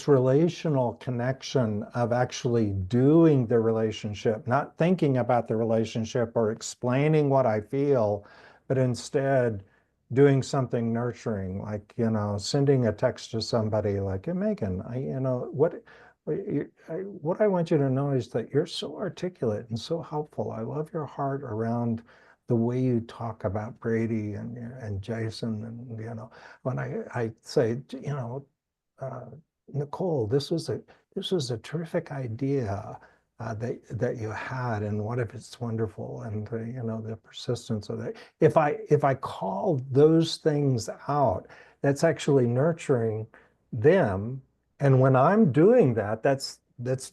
relational connection of actually doing the relationship, not thinking about the relationship or explaining what I feel, but instead doing something nurturing, like, sending a text to somebody like, hey, Megan, what I want you to know is that you're so articulate and so helpful. I love your heart around the way you talk about Brady and Jason, and when I say, uh, Nicole, this was a terrific idea that you had, and what if it's wonderful, and the persistence of it. If I call those things out, that's actually nurturing them, and when I'm doing that, that's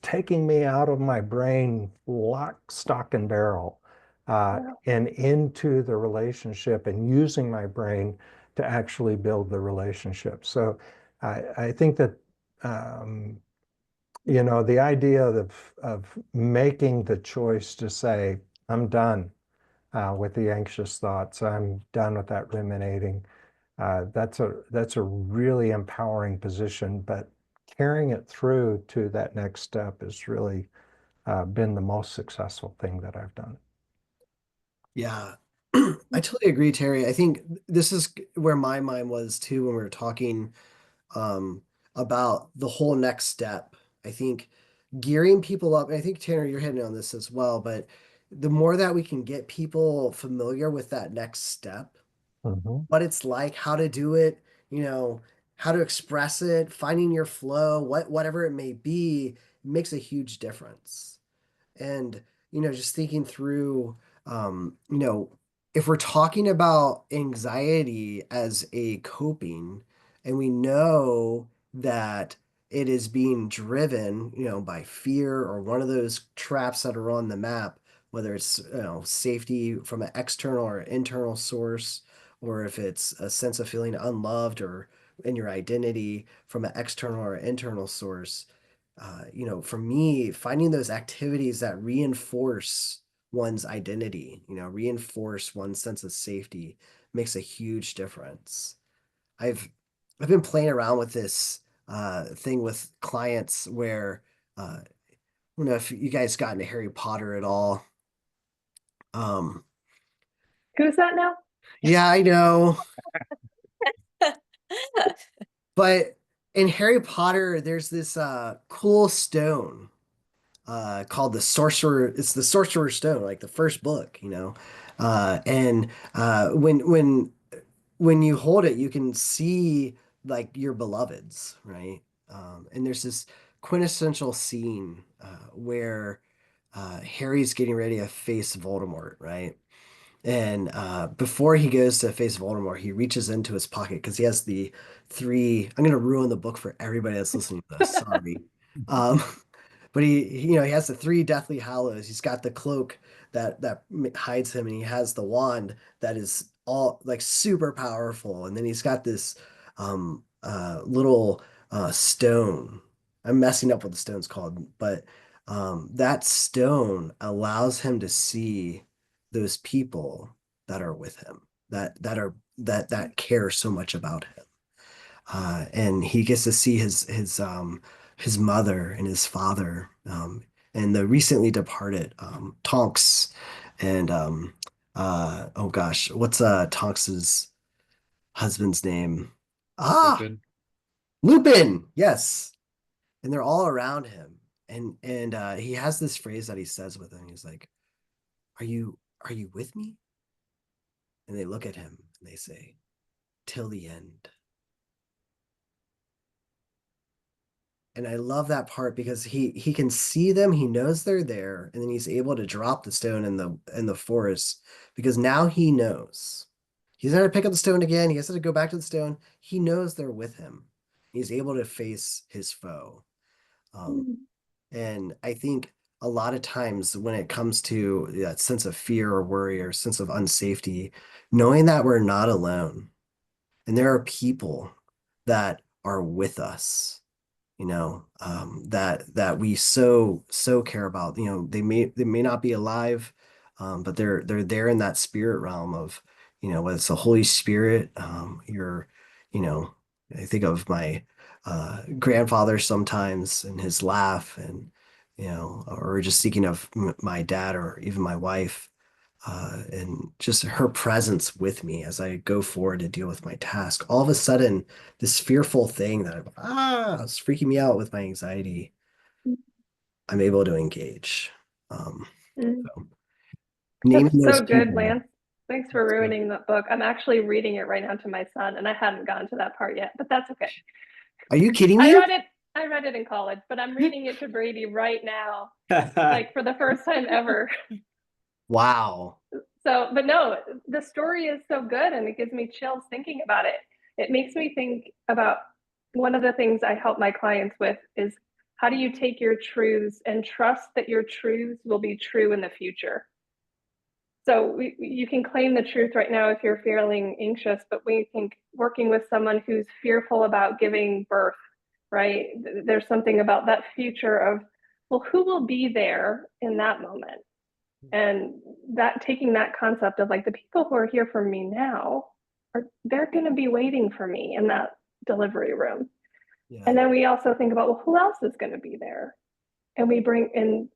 taking me out of my brain lock, stock, and barrel, and into the relationship, and using my brain to actually build the relationship. So I think that the idea of making the choice to say, I'm done with the anxious thoughts, I'm done with that ruminating. That's a really empowering position, but carrying it through to that next step has really been the most successful thing that I've done. Yeah, I totally agree, Terry. I think this is where my mind was too when we were talking about the whole next step. I think gearing people up, and I think Tanner, you're hitting on this as well, but the more that we can get people familiar with that next step, Mhm. what it's like, how to do it, how to express it, finding your flow, whatever it may be, makes a huge difference. And, just thinking through, if we're talking about anxiety as a coping, and we know that it is being driven, by fear or one of those traps that are on the map, whether it's, safety from an external or internal source, or if it's a sense of feeling unloved or in your identity from an external or internal source. For me, finding those activities that reinforce one's identity, reinforce one's sense of safety makes a huge difference. I've I've been playing around with this thing with clients where I don't know if you guys got into Harry Potter at all. Um, Who's that now? yeah, I know, but in Harry Potter, there's this cool stone called the Sorcerer. It's the Sorcerer's Stone, like the first book, and when you hold it, you can see like your beloveds, right? And there's this quintessential scene where Harry's getting ready to face Voldemort, right? And before he goes to face Voldemort, he reaches into his pocket because he has the three. I'm going to ruin the book for everybody that's listening to this. Sorry. Um, but he has the three Deathly Hallows. He's got the cloak that hides him, and he has the wand that is all like super powerful. And then he's got this little stone. I'm messing up what the stone's called, but that stone allows him to see those people that are with him, that care so much about him. And he gets to see his mother and his father, and the recently departed Tonks, and oh gosh, what's Tonks's husband's name? Ah, Lupin. Lupin. Yes, and they're all around him, and he has this phrase that he says with him. He's like, "Are you with me?" And they look at him and they say, "Till the end." And I love that part because he can see them, he knows they're there, and then he's able to drop the stone in the forest because now he knows. He's not to pick up the stone again. He has to go back to the stone. He knows they're with him. He's able to face his foe. And I think a lot of times when it comes to that sense of fear or worry or sense of unsafety, knowing that we're not alone, And there are people that are with us, that we so care about. They may not be alive, but they're there in that spirit realm of, whether it's the Holy Spirit. You know, I think of my grandfather sometimes and his laugh, and or just thinking of my dad or even my wife, and just her presence with me as I go forward to deal with my task. All of a sudden, this fearful thing that it's freaking me out with my anxiety, I'm able to engage. Mm. So naming That's those so good, people. Lance. Thanks for ruining that book. I'm actually reading it right now to my son, and I hadn't gotten to that part yet, but that's okay. Are you kidding I me? read it in college, but I'm reading it to Brady right now, like for the first time ever. Wow. So, but no, the story is so good and it gives me chills thinking about it. It makes me think about one of the things I help my clients with is how do you take your truths and trust that your truths will be true in the future? So you can claim the truth right now if you're feeling anxious, but we think working with someone who's fearful about giving birth, right? There's something about that future of, well, who will be there in that moment? And that taking that concept of like the people who are here for me now they're going to be waiting for me in that delivery room. Yeah. And then we also think about, well, who else is going to be there? And we bring in,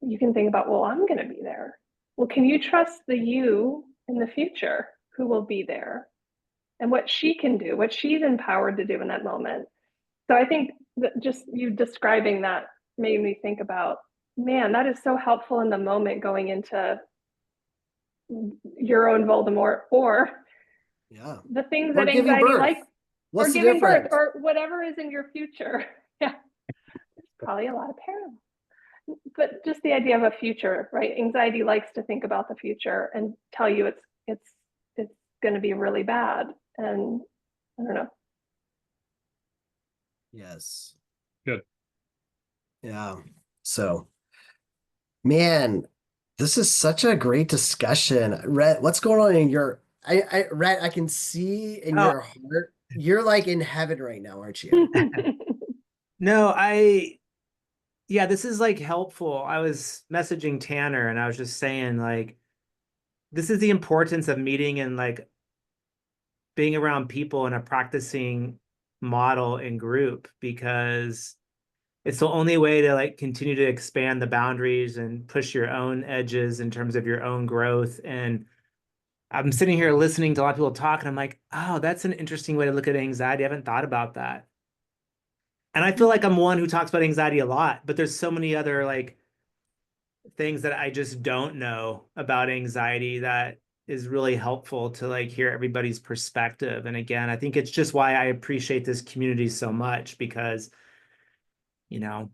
you can think about, well, I'm going to be there. Well, can you trust the you in the future who will be there and what she can do, what she's empowered to do in that moment? So I think that just you describing that made me think about, man, that is so helpful in the moment going into your own Voldemort or Yeah. the things Or that giving anxiety birth. likes, What's or the giving birth, difference? or whatever is in your future. Yeah, there's probably a lot of parallels. But just the idea of a future, right? Anxiety likes to think about the future and tell you it's going to be really bad, and I don't know. Yes. Good. Yeah. So, man, this is such a great discussion. Rhett, what's going on in Rhett, I can see in Oh. your heart, you're like in heaven right now, aren't you? No, yeah, this is like helpful. I was messaging Tanner and I was just saying like, this is the importance of meeting and like being around people in a practicing model and group, because it's the only way to like continue to expand the boundaries and push your own edges in terms of your own growth. And I'm sitting here listening to a lot of people talk and I'm like, oh, that's an interesting way to look at anxiety. I haven't thought about that. And I feel like I'm one who talks about anxiety a lot, but there's so many other like things that I just don't know about anxiety that is really helpful to like hear everybody's perspective. And again, I think it's just why I appreciate this community so much, because you know,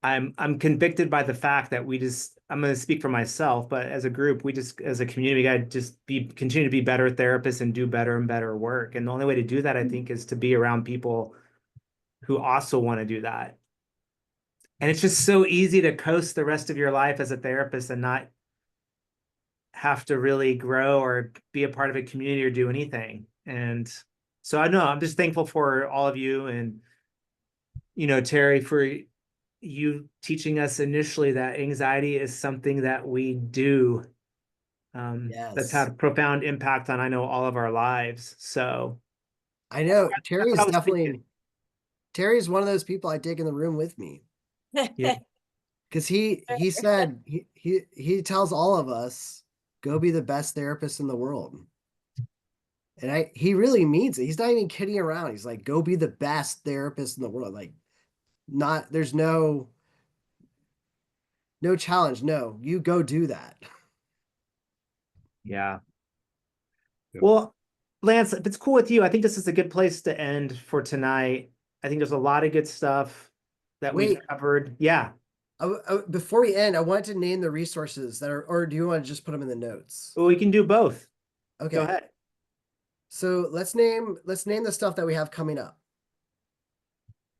I'm convicted by the fact that I'm going to speak for myself, but as a group, we just as a community got to just continue to be better therapists and do better and better work. And the only way to do that, I think, is to be around people who also want to do that. And it's just so easy to coast the rest of your life as a therapist and not have to really grow or be a part of a community or do anything. And so I know I'm just thankful for all of you and, Terry, for you teaching us initially that anxiety is something that we do. That's had a profound impact on, I know, all of our lives. So I know that's what I was thinking. Terry's one of those people I take in the room with me. Yeah. Because he said he tells all of us, go be the best therapist in the world. And he really means it. He's not even kidding around. He's like, go be the best therapist in the world. Like, there's no challenge. No, you go do that. Yeah. Yep. Well, Lance, if it's cool with you, I think this is a good place to end for tonight. I think there's a lot of good stuff that we've covered. Yeah. Before we end, I wanted to name the resources that are, or do you want to just put them in the notes? Well, we can do both. Okay. Go ahead. So let's name the stuff that we have coming up.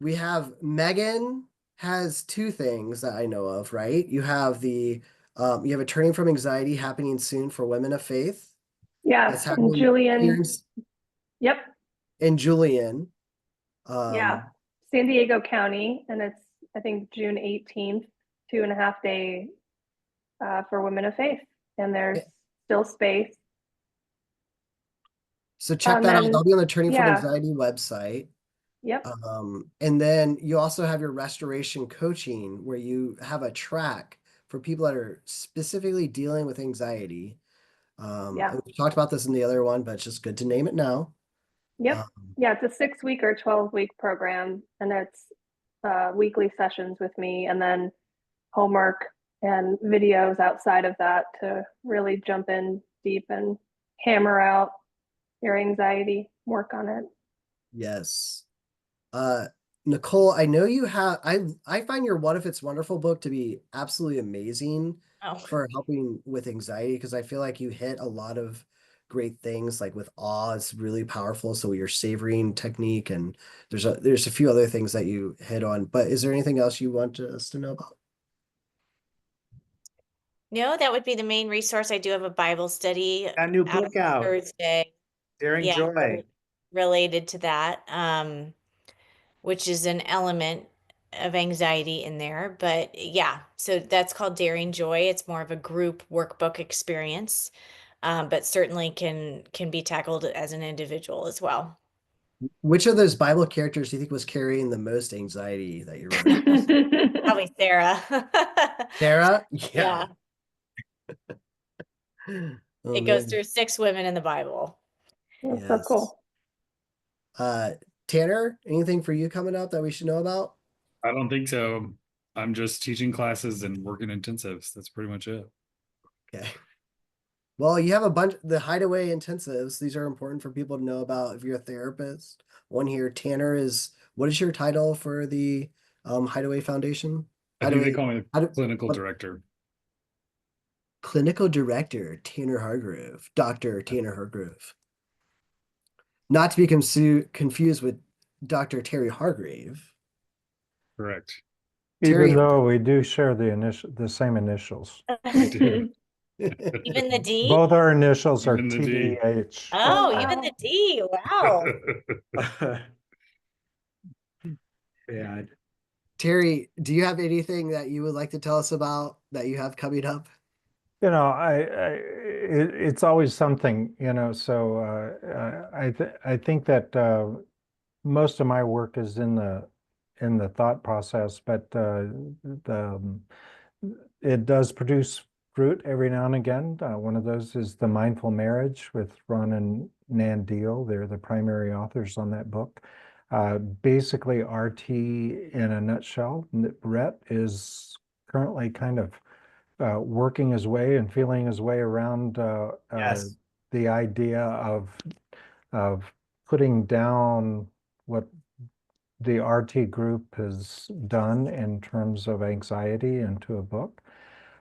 We have Meghan has 2 things that I know of, right? You have you have a Turning from Anxiety happening soon for women of faith. Yeah, That's and happening Julian. here Yep, and Julian. Yeah, San Diego County, and it's, I think, June 18th, 2.5 day for women of faith, and there's still space. So check that out. then, That'll be on the Turning from yeah. Anxiety website. Yep. And then you also have your restoration coaching where you have a track for people that are specifically dealing with anxiety. Yeah. And we talked about this in the other one, but it's just good to name it now. Yep. Yeah, it's a 6-week or 12-week program, and it's weekly sessions with me, and then homework and videos outside of that to really jump in deep and hammer out your anxiety, work on it. Yes. Nicole, I know you have, I find your What If It's Wonderful book to be absolutely amazing for helping with anxiety, because I feel like you hit a lot of great things, like with awe, it's really powerful. So your savoring technique, and there's a few other things that you hit on, but is there anything else you want us to know about? No, that would be the main resource. I do have a Bible study Got a new book on out, Thursday. Daring Yeah, Joy. related to that, which is an element of anxiety in there. But yeah, so that's called Daring Joy. It's more of a group workbook experience, but certainly can be tackled as an individual as well. Which of those Bible characters do you think was carrying the most anxiety that you wrote about? Probably Sarah. Sarah? Yeah. Oh, It goes man. through 6 women in the Bible. That's so cool. Tanner, anything for you coming up that we should know about? I don't think so. I'm just teaching classes and working intensives. That's pretty much it. Okay. Well, you have a bunch, the Hideaway intensives. These are important for people to know about if you're a therapist. One here, Tanner is, what is your title for the Hideaway Foundation? I think they call me clinical what- director. Clinical Director, Tanner Hargrove, Dr. Tanner Hargrove. Not to be confused with Dr. Terry Hargrave. Correct. Terry- Even though we do share the same initials. We do. Even the D? Both our initials are Even the D. TDH. Oh, wow. even the D. Wow. Yeah. Terry, do you have anything that you would like to tell us about that you have coming up? You know, it's always something, you know, so I think that most of my work is in the thought process, but it does produce fruit every now and again. One of those is The Mindful Marriage with Ron and Nan Deal. They're the primary authors on that book. Basically, RT in a nutshell. Rhett is currently kind of working his way and feeling his way around Yes. the idea of putting down what the RT group has done in terms of anxiety into a book.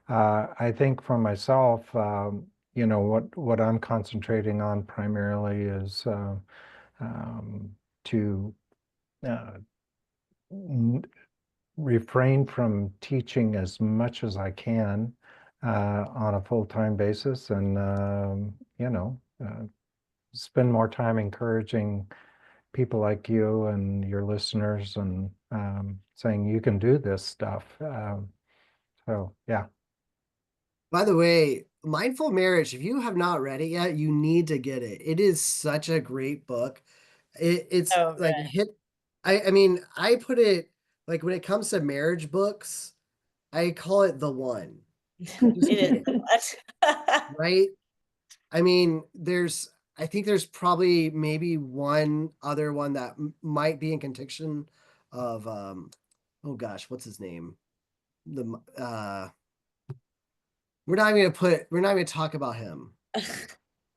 I think for myself, you know, what I'm concentrating on primarily is to refrain from teaching as much as I can on a full-time basis, and you know, spend more time encouraging people like you and your listeners, and saying you can do this stuff. So yeah. By the way, Mindful Marriage, if you have not read it yet, you need to get it. It is such a great book. It's Oh, like good. I mean, I put it like when it comes to marriage books, I call it the one. Just It get is. it, right? I mean, I think there's probably maybe one other one that might be in contention of oh gosh, what's his name? We're not gonna talk about him.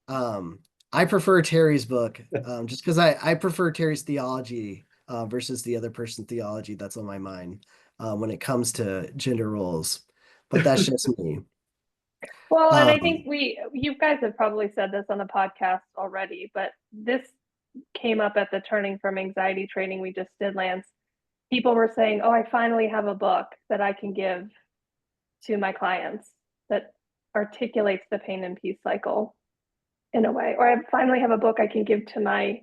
I prefer Terry's book, just because I prefer Terry's theology versus the other person's theology that's on my mind when it comes to gender roles. But that's just me. Well, and I think you guys have probably said this on the podcast already, but this came up at the Turning from Anxiety training we just did, Lance. People were saying, oh, I finally have a book that I can give to my clients that articulates the pain and peace cycle in a way, or I finally have a book I can give to my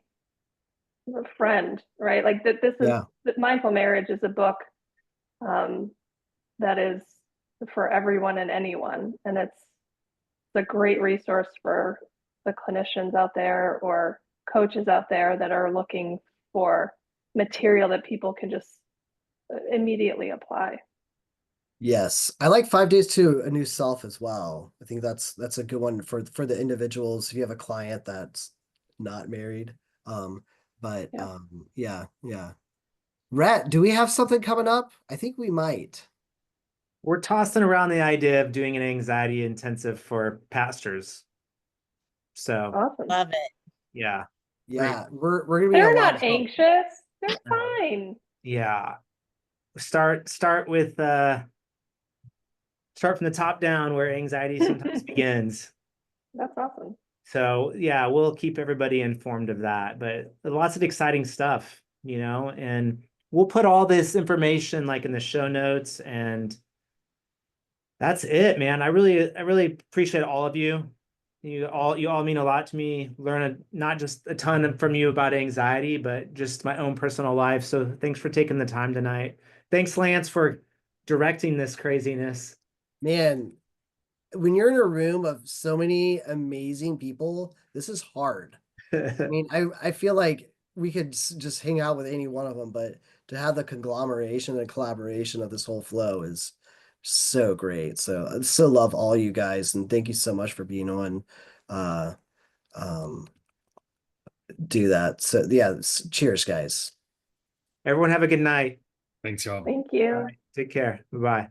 a friend, right? Like that this is Yeah. that Mindful Marriage is a book that is for everyone and anyone. And it's a great resource for the clinicians out there or coaches out there that are looking for material that people can just immediately apply. Yes, I like 5 days to a new self as well. I think that's a good one for the individuals. If you have a client that's not married, but Yeah. yeah. Rhett, do we have something coming up? I think we might. We're tossing around the idea of doing an anxiety intensive for pastors. So Awesome. Love it. yeah, Yeah, we're gonna be They're a lot not of help. anxious. They're fine. yeah. Start with start from the top down where anxiety sometimes begins. That's awesome. So yeah, we'll keep everybody informed of that, but lots of exciting stuff, and we'll put all this information like in the show notes, and that's it, man. I really appreciate all of you. You all mean a lot to me. Learn not just a ton from you about anxiety, but just my own personal life. So thanks for taking the time tonight. Thanks, Lance, for directing this craziness. Man, when you're in a room of so many amazing people, this is hard. I mean, I feel like we could just hang out with any one of them, but to have the conglomeration and collaboration of this whole flow is so great. So I so love all you guys, and thank you so much for being on. Uh, um, do that. So yeah, cheers, guys. Everyone have a good night. Thanks, y'all. Thank you. All right, take care. Bye-bye.